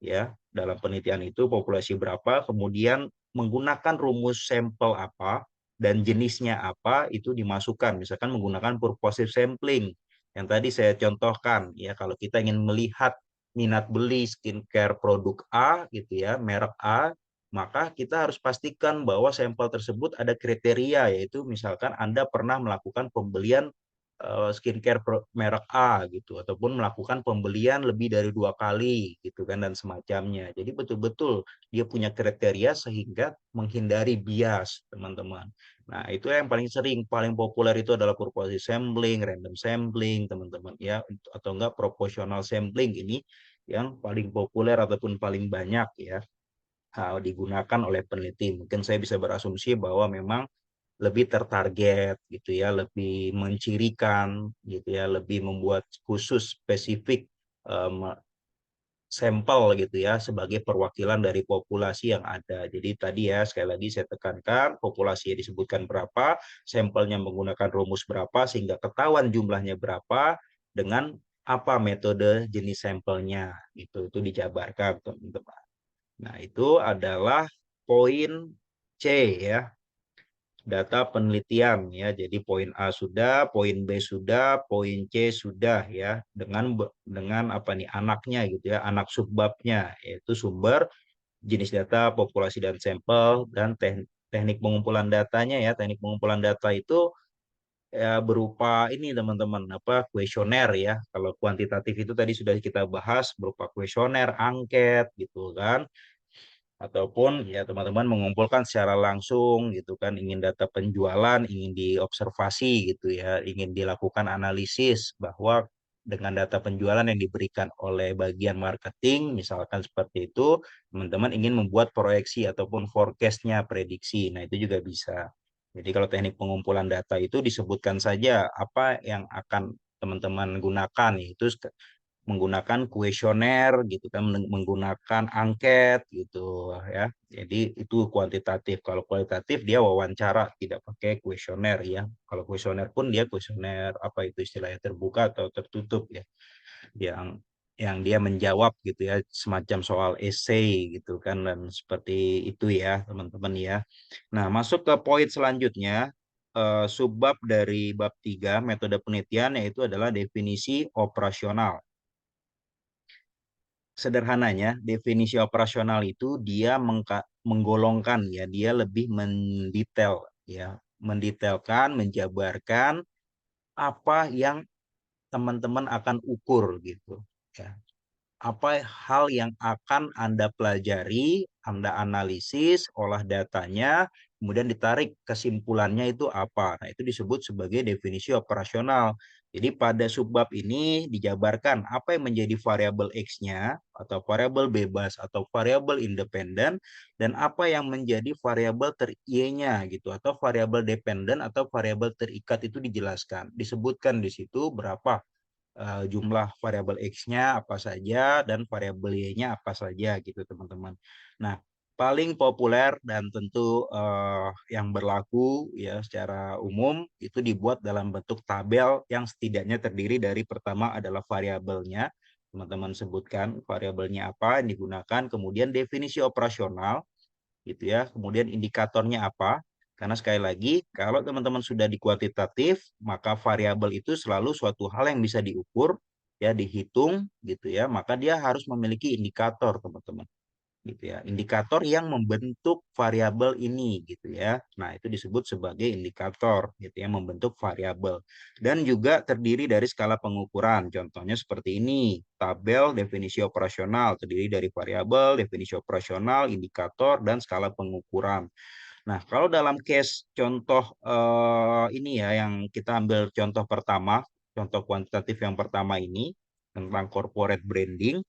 ya dalam penelitian itu populasi berapa, kemudian menggunakan rumus sampel apa dan jenisnya apa itu dimasukkan, misalkan menggunakan purposive sampling yang tadi saya contohkan ya. Kalau kita ingin melihat minat beli skincare produk A gitu ya, merek A, maka kita harus pastikan bahwa sampel tersebut ada kriteria, yaitu misalkan Anda pernah melakukan pembelian skincare merek A gitu, ataupun melakukan pembelian lebih dari 2 kali gitu kan dan semacamnya. Jadi betul-betul dia punya kriteria sehingga menghindari bias, teman-teman. Nah, itu yang paling sering, paling populer itu adalah purposive sampling, random sampling, teman-teman ya, atau enggak proportional sampling. Ini yang paling populer ataupun paling banyak ya digunakan oleh peneliti. Mungkin saya bisa berasumsi bahwa memang lebih tertarget gitu ya, lebih mencirikan gitu ya, lebih membuat khusus spesifik um, sampel gitu ya sebagai perwakilan dari populasi yang ada. Jadi tadi ya sekali lagi saya tekankan populasinya disebutkan berapa, sampelnya menggunakan rumus berapa sehingga ketahuan jumlahnya berapa dengan apa metode jenis sampelnya itu dijabarkan, teman-teman. Nah, itu adalah poin C ya, data penelitian ya. Jadi poin A sudah, poin B sudah, poin C sudah ya. Dengan apa nih anaknya gitu ya, anak subbabnya yaitu sumber, jenis data, populasi dan sampel dan teknik pengumpulan datanya ya. Teknik pengumpulan data itu ya berupa ini teman-teman apa kuesioner ya. Kalau kuantitatif itu tadi sudah kita bahas berupa kuesioner, angket gitu kan, ataupun ya teman-teman mengumpulkan secara langsung gitu kan, ingin data penjualan, ingin diobservasi gitu ya, ingin dilakukan analisis bahwa dengan data penjualan yang diberikan oleh bagian marketing misalkan seperti itu, teman-teman ingin membuat proyeksi ataupun forecast-nya, prediksi. Nah, itu juga bisa. Jadi kalau teknik pengumpulan data itu disebutkan saja apa yang akan teman-teman gunakan, yaitu menggunakan kuesioner gitu kan, menggunakan angket gitu ya. Jadi itu kuantitatif. Kalau kualitatif dia wawancara, tidak pakai kuesioner ya. Kalau kuesioner pun dia kuesioner apa itu istilahnya, terbuka atau tertutup ya. Yang dia menjawab gitu ya, semacam soal essay gitu kan, dan seperti itu ya teman-teman ya. Nah, masuk ke poin selanjutnya, subbab dari bab 3 metode penelitian, yaitu adalah definisi operasional. Sederhananya, definisi operasional itu dia menggolongkan ya, dia lebih mendetail ya, mendetailkan, menjabarkan apa yang teman-teman akan ukur gitu ya. Apa hal yang akan Anda pelajari, Anda analisis, olah datanya, kemudian ditarik kesimpulannya itu apa. Nah, itu disebut sebagai definisi operasional. Jadi pada subbab ini dijabarkan apa yang menjadi variabel X-nya, atau variabel bebas, atau variabel independen, dan apa yang menjadi variabel Y-nya gitu, atau variabel dependen, atau variabel terikat itu dijelaskan. Disebutkan di situ berapa jumlah variabel X-nya apa saja dan variabel Y-nya apa saja gitu teman-teman. Nah, paling populer dan tentu yang berlaku ya secara umum itu dibuat dalam bentuk tabel yang setidaknya terdiri dari pertama adalah variabelnya, teman-teman sebutkan variabelnya apa yang digunakan, kemudian definisi operasional gitu ya, kemudian indikatornya apa. Karena sekali lagi, kalau teman-teman sudah di kuantitatif, maka variabel itu selalu suatu hal yang bisa diukur, ya dihitung gitu ya, maka dia harus memiliki indikator, teman-teman. Gitu ya. Indikator yang membentuk variabel ini gitu ya. Nah, itu disebut sebagai indikator gitu ya, membentuk variabel. Dan juga terdiri dari skala pengukuran. Contohnya seperti ini, tabel definisi operasional terdiri dari variabel, definisi operasional, indikator dan skala pengukuran. Nah, kalau dalam case contoh ini ya yang kita ambil contoh pertama, contoh kuantitatif yang pertama ini tentang corporate branding.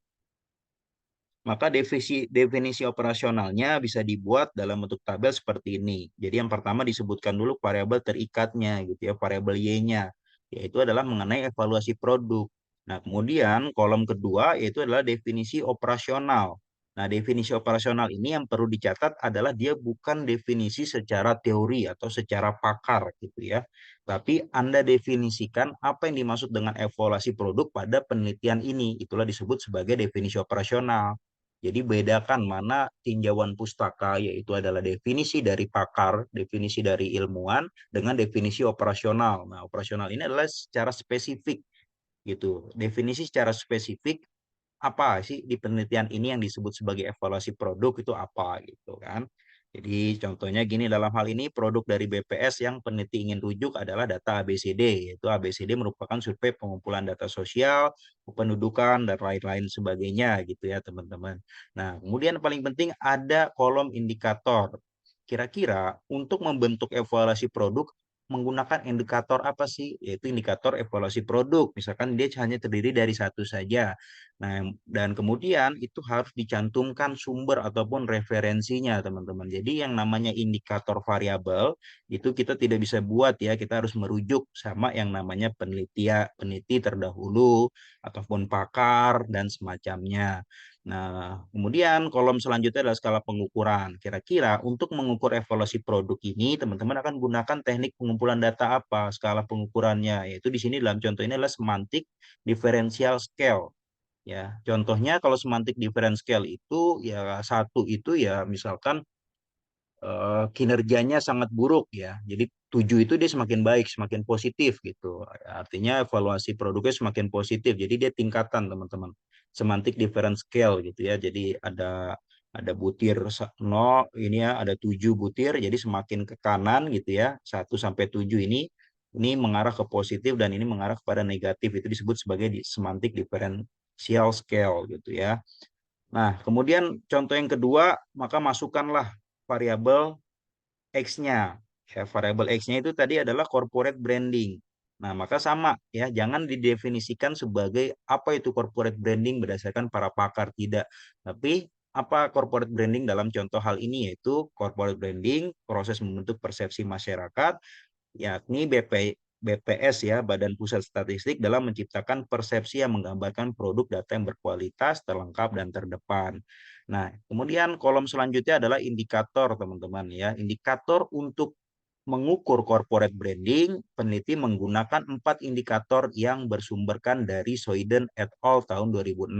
maka definisi operasionalnya bisa dibuat dalam bentuk tabel seperti ini. Jadi yang pertama disebutkan dulu variabel terikatnya gitu ya, variabel Y-nya, yaitu adalah mengenai evaluasi produk. Nah, kemudian kolom kedua yaitu adalah definisi operasional. Nah, definisi operasional ini yang perlu dicatat adalah dia bukan definisi secara teori atau secara pakar gitu ya. Tapi Anda definisikan apa yang dimaksud dengan evaluasi produk pada penelitian ini. Itulah disebut sebagai definisi operasional. Jadi bedakan mana tinjauan pustaka, yaitu adalah definisi dari pakar, definisi dari ilmuwan, dengan definisi operasional. Nah, operasional ini adalah secara spesifik gitu. Definisi secara spesifik apa sih di penelitian ini yang disebut sebagai evaluasi produk itu apa gitu kan. Jadi contohnya gini, dalam hal ini produk dari BPS yang peneliti ingin rujuk adalah data ABCD, yaitu ABCD merupakan survei pengumpulan data sosial, kependudukan, dan lain-lain sebagainya gitu ya teman-teman. Nah, kemudian paling penting ada kolom indikator. Kira-kira untuk membentuk evaluasi produk menggunakan indikator apa sih? Yaitu indikator evaluasi produk. Misalkan dia hanya terdiri dari satu saja. Nah, dan kemudian itu harus dicantumkan sumber ataupun referensinya, teman-teman. Jadi yang namanya indikator variabel itu kita tidak bisa buat ya, kita harus merujuk sama yang namanya peneliti terdahulu ataupun pakar dan semacamnya. Nah, kemudian kolom selanjutnya adalah skala pengukuran. Kira-kira untuk mengukur evaluasi produk ini, teman-teman akan gunakan teknik pengumpulan data apa? Skala pengukurannya, yaitu di sini dalam contoh ini adalah semantik differential scale. Ya, contohnya kalau semantik difference scale itu ya satu itu ya misalkan kinerjanya sangat buruk ya. Jadi 7 itu dia semakin baik, semakin positif gitu. Artinya evaluasi produknya semakin positif. Jadi dia tingkatan teman-teman. Semantik difference scale gitu ya. Jadi ada butir 0 ini ya, ada 7 butir. Jadi semakin ke kanan gitu ya. 1 sampai 7 ini mengarah ke positif dan ini mengarah kepada negatif. Itu disebut sebagai semantik differential scale gitu ya. Nah, kemudian contoh yang kedua, maka masukkanlah variabel X-nya. Ya, variabel X-nya itu tadi adalah corporate branding. Nah, maka sama ya, jangan didefinisikan sebagai apa itu corporate branding berdasarkan para pakar, tidak. Tapi apa corporate branding dalam contoh hal ini, yaitu corporate branding, proses membentuk persepsi masyarakat, yakni BPS ya, Badan Pusat Statistik, dalam menciptakan persepsi yang menggambarkan produk data yang berkualitas, terlengkap, dan terdepan. Nah, kemudian kolom selanjutnya adalah indikator, teman-teman ya. Indikator untuk mengukur corporate branding, peneliti menggunakan 4 indikator yang bersumberkan dari Soiden et al. Tahun 2006.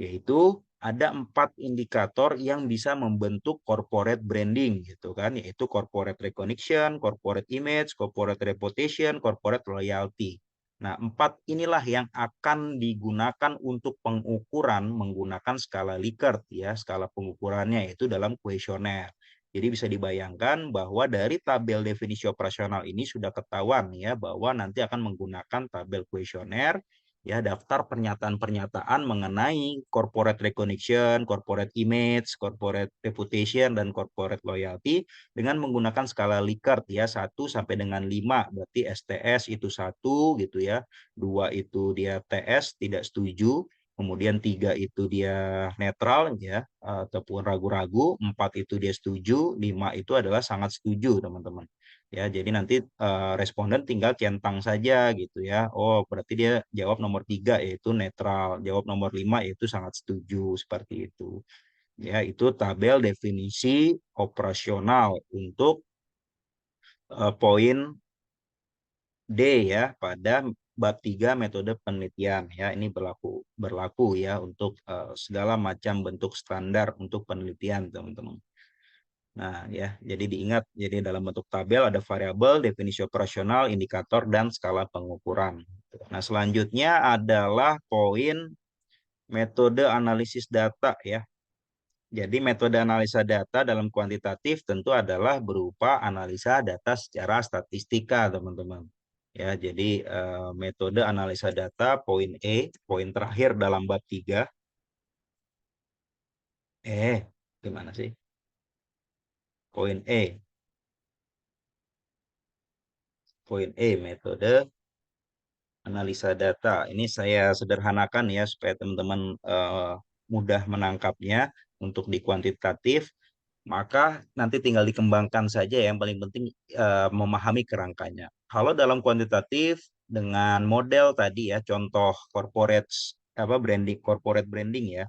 Yaitu ada 4 indikator yang bisa membentuk corporate branding gitu kan, yaitu corporate recognition, corporate image, corporate reputation, corporate loyalty. Nah, 4 inilah yang akan digunakan untuk pengukuran menggunakan skala Likert ya, skala pengukurannya yaitu dalam kuesioner. Jadi bisa dibayangkan bahwa dari tabel definisi operasional ini sudah ketahuan ya bahwa nanti akan menggunakan tabel kuesioner ya, daftar pernyataan-pernyataan mengenai corporate recognition, corporate image, corporate reputation, dan corporate loyalty dengan menggunakan skala Likert ya, 1 sampai dengan 5, berarti STS itu 1 gitu ya, 2 itu dia TS tidak setuju, kemudian 3 itu dia netral ya, ataupun ragu-ragu, 4 itu dia setuju, 5 itu adalah sangat setuju teman-teman. Ya, jadi nanti responden tinggal centang saja gitu ya. Oh, berarti dia jawab nomor 3 yaitu netral, jawab nomor 5 yaitu sangat setuju, seperti itu. Ya, itu tabel definisi operasional untuk poin D ya pada bab 3 metode penelitian ya. Ini berlaku ya untuk segala macam bentuk standar untuk penelitian, teman-teman. Nah, ya, jadi diingat, jadi dalam bentuk tabel ada variabel, definisi operasional, indikator, dan skala pengukuran. Nah, selanjutnya adalah poin metode analisis data ya. Jadi metode analisa data dalam kuantitatif tentu adalah berupa analisa data secara statistika, teman-teman. Ya, jadi metode analisa data poin E, poin terakhir dalam bab 3. Gimana sih? Poin E. Poin E, metode analisa data. Ini saya sederhanakan ya supaya teman-teman mudah menangkapnya untuk di kuantitatif, maka nanti tinggal dikembangkan saja. Yang paling penting memahami kerangkanya. Kalau dalam kuantitatif dengan model tadi ya, contoh corporate branding ya.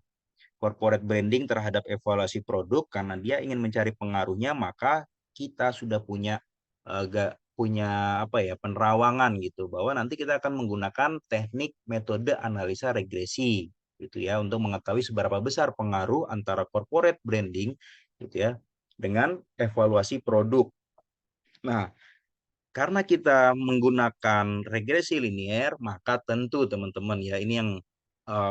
Corporate branding terhadap evaluasi produk karena dia ingin mencari pengaruhnya, maka kita sudah punya apa ya, penerawangan gitu bahwa nanti kita akan menggunakan teknik metode analisa regresi gitu ya untuk mengetahui seberapa besar pengaruh antara corporate branding gitu ya dengan evaluasi produk. Nah, karena kita menggunakan regresi linier, maka tentu teman-teman ya ini yang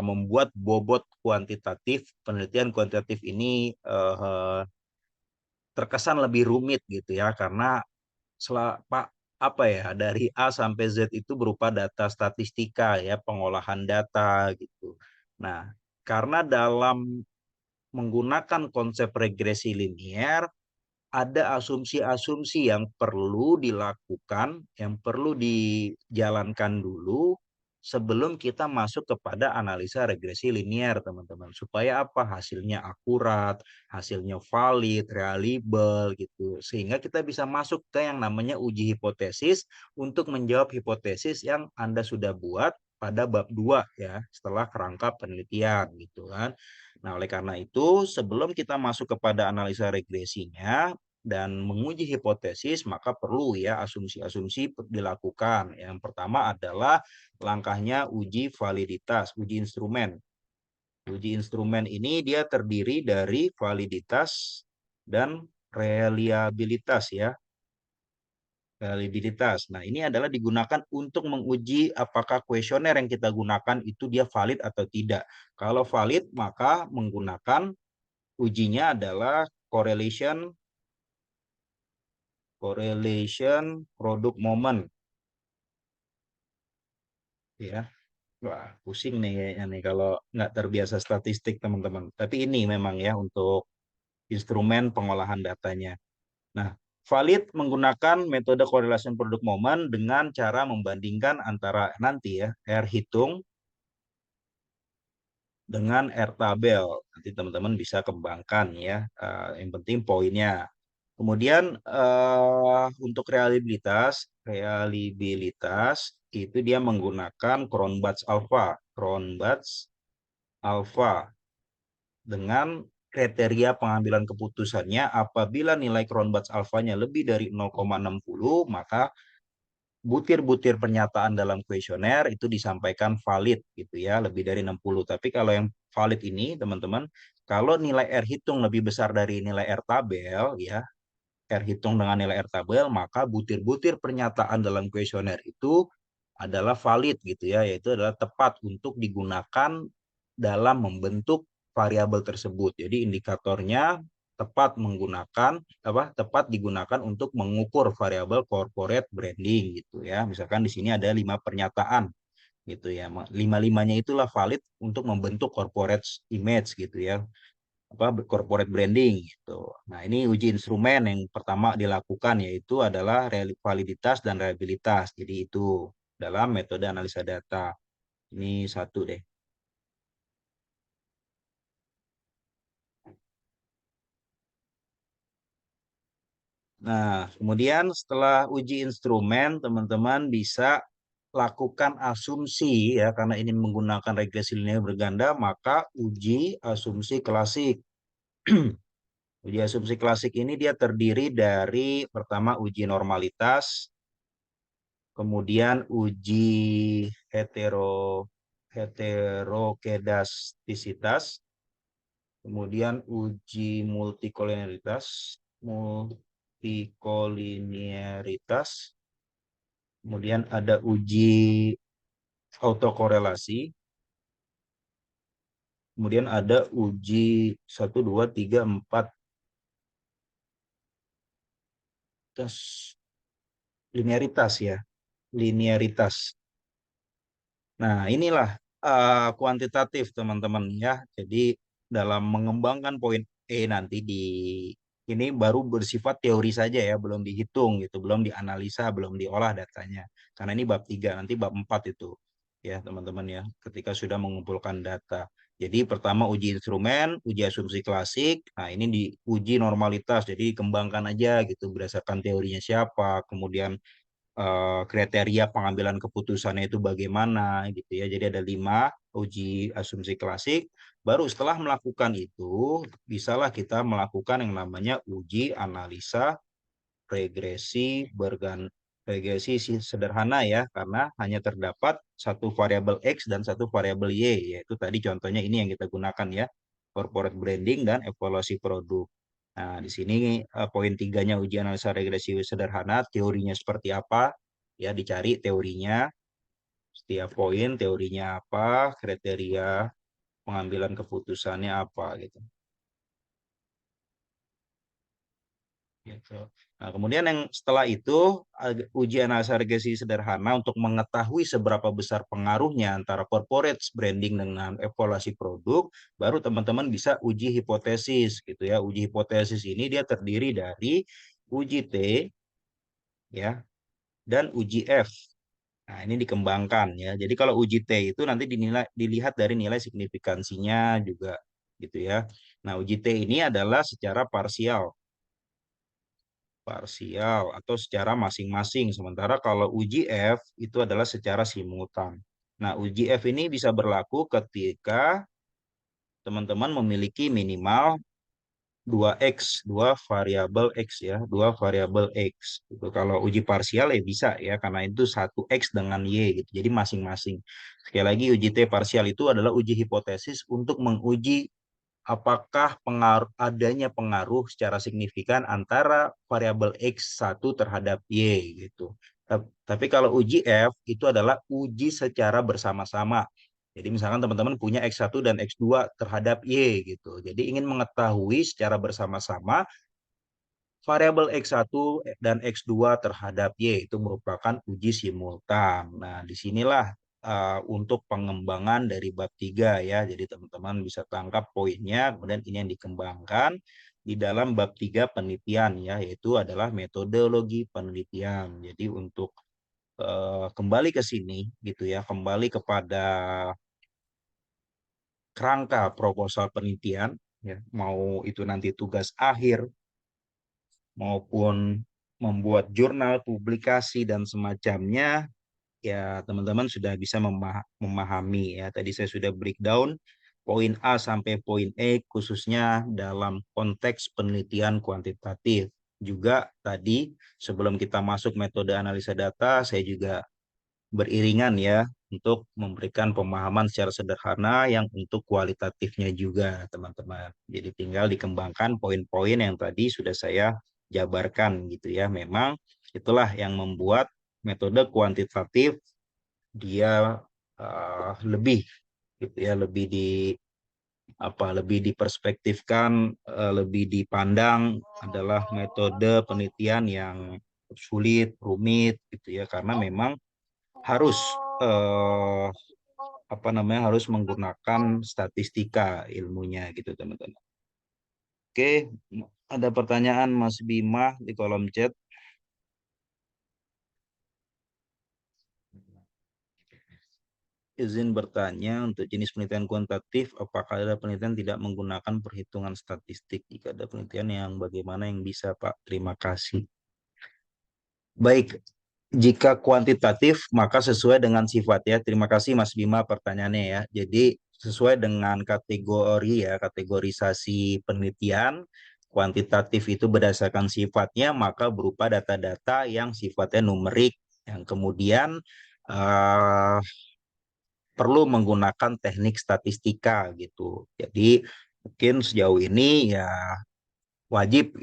membuat bobot kuantitatif, penelitian kuantitatif ini terkesan lebih rumit gitu ya, karena apa ya, dari A sampai Z itu berupa data statistika ya, pengolahan data gitu. Nah, karena dalam menggunakan konsep regresi linier, ada asumsi-asumsi yang perlu dilakukan, yang perlu dijalankan dulu sebelum kita masuk kepada analisa regresi linier, teman-teman. Supaya apa? Hasilnya akurat, hasilnya valid, reliable gitu. Sehingga kita bisa masuk ke yang namanya uji hipotesis untuk menjawab hipotesis yang Anda sudah buat pada bab 2 ya, setelah kerangka penelitian gitu kan. Nah, oleh karena itu, sebelum kita masuk kepada analisa regresinya dan menguji hipotesis, maka perlu ya asumsi-asumsi dilakukan. Yang pertama adalah langkahnya uji validitas, uji instrumen. Uji instrumen ini dia terdiri dari validitas dan reliabilitas ya. Reliabilitas. Nah, ini adalah digunakan untuk menguji apakah kuesioner yang kita gunakan itu dia valid atau tidak. Kalau valid, maka menggunakan ujinya adalah correlation product moment ya. Wah, pusing nih kayaknya nih kalau nggak terbiasa statistik teman-teman. Tapi ini memang ya untuk instrumen pengolahan datanya. Nah, valid menggunakan metode correlation product moment dengan cara membandingkan antara nanti ya R hitung dengan R tabel. Nanti teman-teman bisa kembangkan ya. Yang penting poinnya. Kemudian untuk reliabilitas itu dia menggunakan Cronbach's alpha. Cronbach's alpha dengan kriteria pengambilan keputusannya apabila nilai Cronbach's alpha-nya lebih dari 0,60, maka butir-butir pernyataan dalam kuesioner itu disampaikan valid gitu ya, lebih dari 60. Tapi kalau yang valid ini teman-teman, kalau nilai R hitung lebih besar dari nilai R tabel ya, R hitung dengan nilai R tabel, maka butir-butir pernyataan dalam kuesioner itu adalah valid gitu ya, yaitu adalah tepat untuk digunakan dalam membentuk variabel tersebut. Jadi indikatornya tepat digunakan untuk mengukur variabel corporate branding gitu ya. Misalkan di sini ada 5 pernyataan gitu ya. Lima-limanya itulah valid untuk membentuk corporate image gitu ya, corporate branding gitu. Nah, ini uji instrumen yang pertama dilakukan yaitu adalah validitas dan reliabilitas. Jadi itu dalam metode analisa data. Ini satu deh. Nah, kemudian setelah uji instrumen, teman-teman bisa lakukan asumsi ya, karena ini menggunakan regresi linear berganda, maka uji asumsi klasik. Uji asumsi klasik ini dia terdiri dari pertama uji normalitas, kemudian uji heterokedastisitas, kemudian uji multikoliniaritas, kemudian ada uji autokorelasi, kemudian ada uji 1, 2, 3, 4 tes linearitas ya, linearitas. Nah, inilah kuantitatif teman-teman ya. Jadi dalam mengembangkan poin E nanti ini baru bersifat teori saja ya, belum dihitung gitu, belum dianalisa, belum diolah datanya. Karena ini bab 3, nanti bab 4 itu ya teman-teman ya, ketika sudah mengumpulkan data. Jadi pertama uji instrumen, uji asumsi klasik. Nah, ini diuji normalitas. Jadi kembangkan aja gitu berdasarkan teorinya siapa, kemudian kriteria pengambilan keputusannya itu bagaimana gitu ya. Jadi ada 5 uji asumsi klasik. Baru setelah melakukan itu, bisalah kita melakukan yang namanya uji analisa regresi regresi sederhana ya, karena hanya terdapat satu variabel X dan satu variabel Y, yaitu tadi contohnya ini yang kita gunakan ya, corporate branding dan evaluasi produk. Nah, di sini poin 3-nya uji analisa regresi sederhana, teorinya seperti apa, ya dicari teorinya, setiap poin teorinya apa, kriteria pengambilan keputusannya apa gitu. Gitu. Nah, kemudian yang setelah itu uji analisa regresi sederhana untuk mengetahui seberapa besar pengaruhnya antara corporate branding dengan evaluasi produk, baru teman-teman bisa uji hipotesis gitu ya. Uji hipotesis ini dia terdiri dari uji T ya dan uji F. Nah, ini dikembangkan ya. Jadi kalau uji T itu nanti dilihat dari nilai signifikansinya juga gitu ya. Nah, uji T ini adalah secara parsial atau secara masing-masing. Sementara kalau uji F itu adalah secara simultan. Nah, uji F ini bisa berlaku ketika teman-teman memiliki minimal 2X, dua variabel X ya, dua variabel X. Itu kalau uji parsial ya bisa ya, karena itu satu X dengan Y gitu. Jadi masing-masing. Sekali lagi uji T parsial itu adalah uji hipotesis untuk menguji apakah adanya pengaruh secara signifikan antara variabel X1 terhadap Y gitu. Tapi kalau uji F itu adalah uji secara bersama-sama. Jadi misalkan teman-teman punya X1 dan X2 terhadap Y gitu. Jadi ingin mengetahui secara bersama-sama variabel X1 dan X2 terhadap Y itu merupakan uji simultan. Nah, disinilah untuk pengembangan dari bab 3 ya. Jadi teman-teman bisa tangkap poinnya, kemudian ini yang dikembangkan di dalam bab 3 penelitian ya, yaitu adalah metodologi penelitian. Jadi untuk kembali ke sini gitu ya, kembali kepada kerangka proposal penelitian ya, mau itu nanti tugas akhir maupun membuat jurnal, publikasi dan semacamnya, ya teman-teman sudah bisa memahami ya. Tadi saya sudah breakdown poin A sampai poin E khususnya dalam konteks penelitian kuantitatif. Juga tadi sebelum kita masuk metode analisa data, saya juga beriringan ya untuk memberikan pemahaman secara sederhana yang untuk kualitatifnya juga teman-teman. Jadi tinggal dikembangkan poin-poin yang tadi sudah saya jabarkan gitu ya. Memang itulah yang membuat metode kuantitatif dia lebih gitu ya, lebih diperspektifkan, lebih dipandang adalah metode penelitian yang sulit, rumit gitu ya, karena memang harus eh, harus menggunakan statistika ilmunya gitu teman-teman. Oke, ada pertanyaan Mas Bima di kolom chat. Izin bertanya, untuk jenis penelitian kuantitatif, apakah ada penelitian tidak menggunakan perhitungan statistik? Jika ada penelitian yang bagaimana yang bisa, Pak? Terima kasih. Baik, jika kuantitatif maka sesuai dengan sifat ya. Terima kasih Mas Bima pertanyaannya ya. Jadi sesuai dengan kategori ya, kategorisasi penelitian, kuantitatif itu berdasarkan sifatnya maka berupa data-data yang sifatnya numerik yang kemudian eh, perlu menggunakan teknik statistika gitu. Jadi mungkin sejauh ini ya wajib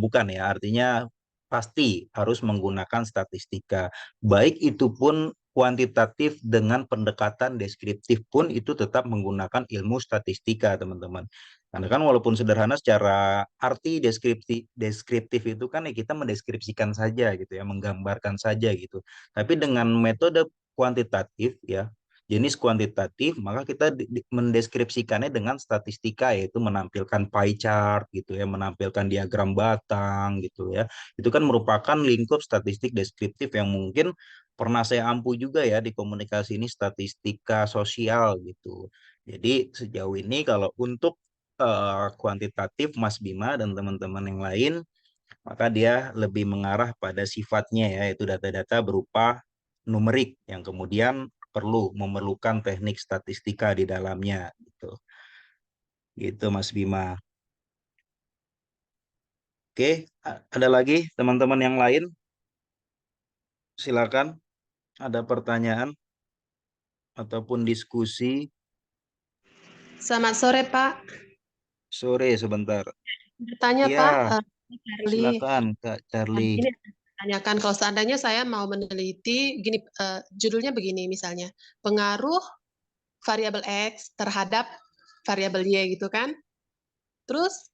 bukan ya, artinya pasti harus menggunakan statistika. Baik itu pun kuantitatif dengan pendekatan deskriptif pun itu tetap menggunakan ilmu statistika, teman-teman. Karena kan walaupun sederhana secara arti deskriptif itu kan ya kita mendeskripsikan saja gitu ya, menggambarkan saja gitu. Tapi dengan metode kuantitatif ya, jenis kuantitatif, maka kita mendeskripsikannya dengan statistika, yaitu menampilkan pie chart gitu ya, menampilkan diagram batang gitu ya. Itu kan merupakan lingkup statistik deskriptif yang mungkin pernah saya ampu juga ya di komunikasi ini, statistika sosial gitu. Jadi sejauh ini kalau untuk kuantitatif Mas Bima dan teman-teman yang lain, maka dia lebih mengarah pada sifatnya ya, yaitu data-data berupa numerik yang kemudian memerlukan teknik statistika di dalamnya gitu. Gitu Mas Bima. Oke, ada lagi teman-teman yang lain? Silakan, ada pertanyaan ataupun diskusi. Selamat sore, Pak. Sore sebentar. Bertanya, Iya, Pak, Charlie. silakan Kak Charlie. Ini tanyakan kalau seandainya saya mau meneliti, gini, judulnya begini misalnya, pengaruh variabel X terhadap variabel Y gitu kan. Terus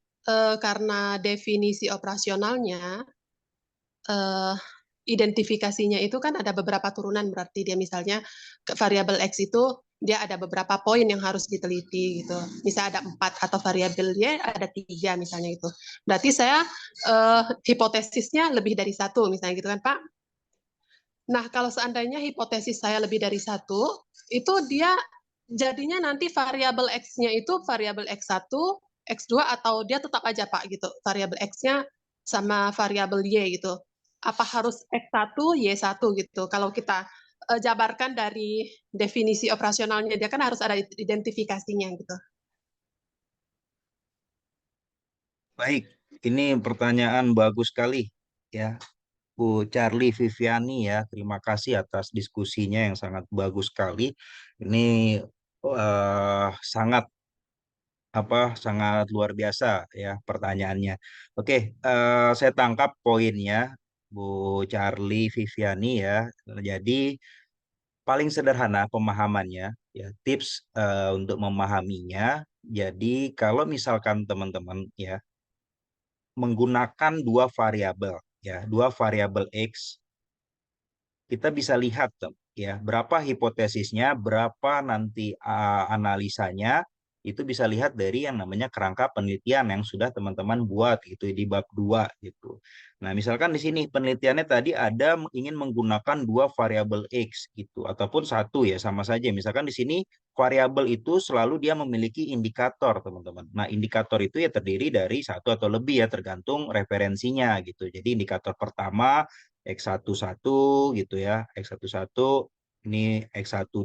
karena definisi operasionalnya, identifikasinya itu kan ada beberapa turunan, berarti dia misalnya ke variabel X itu dia ada beberapa poin yang harus diteliti gitu. Misal ada 4 atau variabel Y ada 3 misalnya itu. Berarti saya hipotesisnya lebih dari 1 misalnya gitu kan Pak. Nah kalau seandainya hipotesis saya lebih dari 1, itu dia jadinya nanti variabel X-nya itu variabel X1, X2 atau dia tetap aja Pak gitu, variabel X-nya sama variabel Y gitu. Apa harus X1, Y1 gitu. Kalau kita jabarkan dari definisi operasionalnya, dia kan harus ada identifikasinya gitu. Baik, ini pertanyaan bagus sekali ya. Bu Charlie Viviani ya, terima kasih atas diskusinya yang sangat bagus sekali. Ini sangat sangat luar biasa ya pertanyaannya. Oke, saya tangkap poinnya Bu Charlie Viviani ya. Jadi paling sederhana pemahamannya ya, tips untuk memahaminya. Jadi kalau misalkan teman-teman ya menggunakan dua variabel ya, dua variabel X, kita bisa lihat tuh ya berapa hipotesisnya, berapa nanti analisanya, itu bisa lihat dari yang namanya kerangka penelitian yang sudah teman-teman buat gitu di bab 2 gitu. Nah, misalkan di sini penelitiannya tadi ada ingin menggunakan dua variabel X gitu ataupun satu ya sama saja. Misalkan di sini variabel itu selalu dia memiliki indikator, teman-teman. Nah, indikator itu ya terdiri dari satu atau lebih ya tergantung referensinya gitu. Jadi indikator pertama X11 gitu ya, X11, ini X12,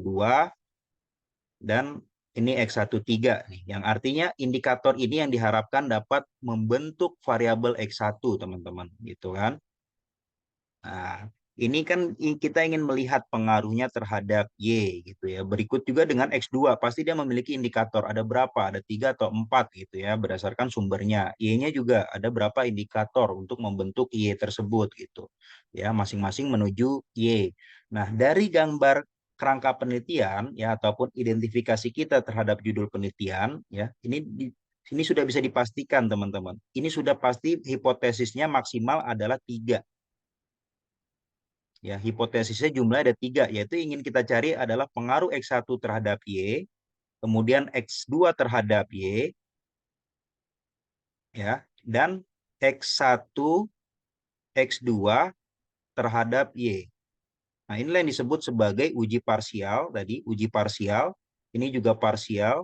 dan ini X13 nih, yang artinya indikator ini yang diharapkan dapat membentuk variabel X1, teman-teman, gitu kan. Nah, ini kan kita ingin melihat pengaruhnya terhadap Y gitu ya. Berikut juga dengan X2, pasti dia memiliki indikator ada berapa, ada 3 atau 4 gitu ya, berdasarkan sumbernya. Y-nya juga ada berapa indikator untuk membentuk Y tersebut gitu. Ya, masing-masing menuju Y. Nah, dari gambar kerangka penelitian ya ataupun identifikasi kita terhadap judul penelitian ya, ini sudah bisa dipastikan teman-teman. Ini sudah pasti hipotesisnya maksimal adalah 3. Ya, hipotesisnya jumlah ada 3, yaitu ingin kita cari adalah pengaruh X1 terhadap Y, kemudian X2 terhadap Y, ya, dan X1, X2 terhadap Y. Nah, inilah yang disebut sebagai uji parsial tadi, uji parsial, ini juga parsial,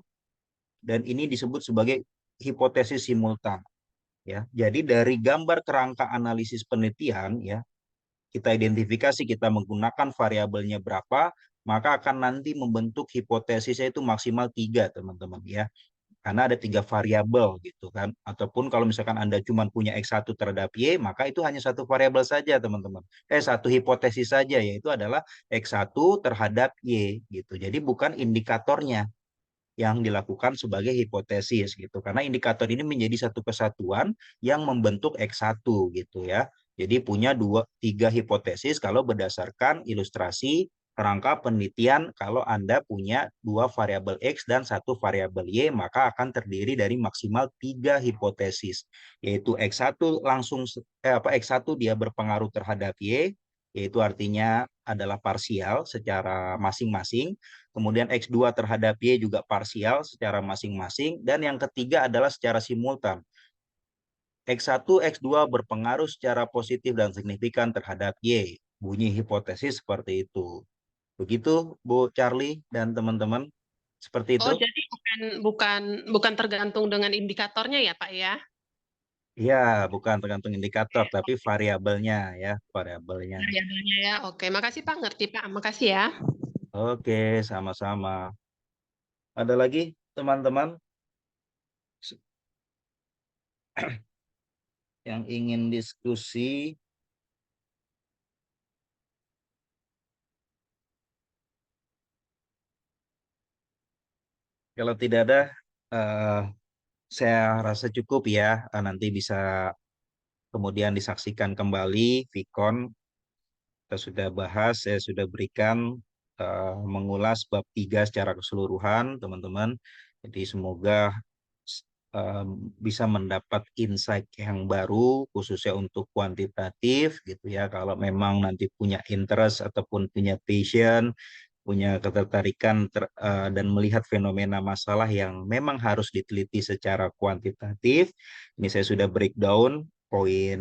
dan ini disebut sebagai hipotesis simultan. Ya, jadi dari gambar kerangka analisis penelitian, ya, kita identifikasi, kita menggunakan variabelnya berapa, maka akan nanti membentuk hipotesisnya itu maksimal 3, teman-teman ya. Karena ada 3 variabel gitu kan. Ataupun kalau misalkan Anda cuma punya X1 terhadap Y, maka itu hanya satu variabel saja, teman-teman. Satu hipotesis saja, yaitu adalah X1 terhadap Y gitu. Jadi bukan indikatornya yang dilakukan sebagai hipotesis gitu. Karena indikator ini menjadi satu kesatuan yang membentuk X1 gitu ya. Jadi punya 3 hipotesis kalau berdasarkan ilustrasi kerangka penelitian. Kalau Anda punya 2 variabel X dan 1 variabel Y, maka akan terdiri dari maksimal 3 hipotesis. Yaitu X1 X1 dia berpengaruh terhadap Y, yaitu artinya adalah parsial secara masing-masing. Kemudian X2 terhadap Y juga parsial secara masing-masing. Dan yang ketiga adalah secara simultan. X1, X2 berpengaruh secara positif dan signifikan terhadap Y. Bunyi hipotesis seperti itu. Begitu Bu Charlie dan teman-teman. Seperti itu. Oh, jadi bukan tergantung dengan indikatornya ya, Pak ya? Ya, bukan tergantung indikator, tapi variabelnya ya, variabelnya. Variabelnya ya. Oke, makasih Pak, ngerti Pak. Makasih ya. Oke, sama-sama. Ada lagi teman-teman yang ingin diskusi? Kalau tidak ada, eh, saya rasa cukup ya. Nanti bisa kemudian disaksikan kembali Vicon. Kita sudah bahas, saya sudah berikan mengulas bab 3 secara keseluruhan, teman-teman. Jadi semoga eh, bisa mendapat insight yang baru, khususnya untuk kuantitatif, gitu ya. Kalau memang nanti punya interest ataupun punya passion, punya ketertarikan dan melihat fenomena masalah yang memang harus diteliti secara kuantitatif. Ini saya sudah breakdown poin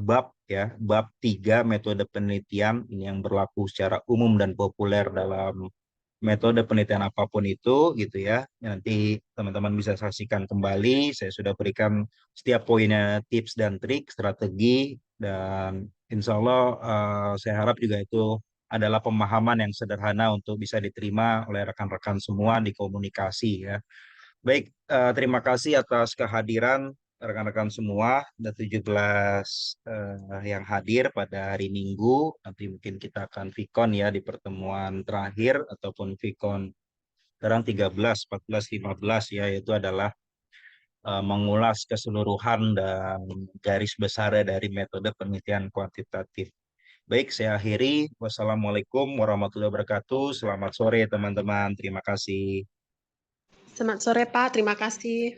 bab ya, bab 3 metode penelitian ini yang berlaku secara umum dan populer dalam metode penelitian apapun itu gitu ya. Nanti teman-teman bisa saksikan kembali. Saya sudah berikan setiap poinnya tips dan trik, strategi dan insya Allah saya harap juga itu adalah pemahaman yang sederhana untuk bisa diterima oleh rekan-rekan semua di komunikasi ya. Baik, terima kasih atas kehadiran rekan-rekan semua. Ada 17 yang hadir pada hari Minggu. Nanti mungkin kita akan Vicon ya di pertemuan terakhir ataupun Vicon sekarang 13, 14, 15 ya, itu adalah mengulas keseluruhan dan garis besar dari metode penelitian kuantitatif. Baik, saya akhiri. Wassalamualaikum warahmatullahi wabarakatuh. Selamat sore teman-teman. Terima kasih. Selamat sore Pak, terima kasih.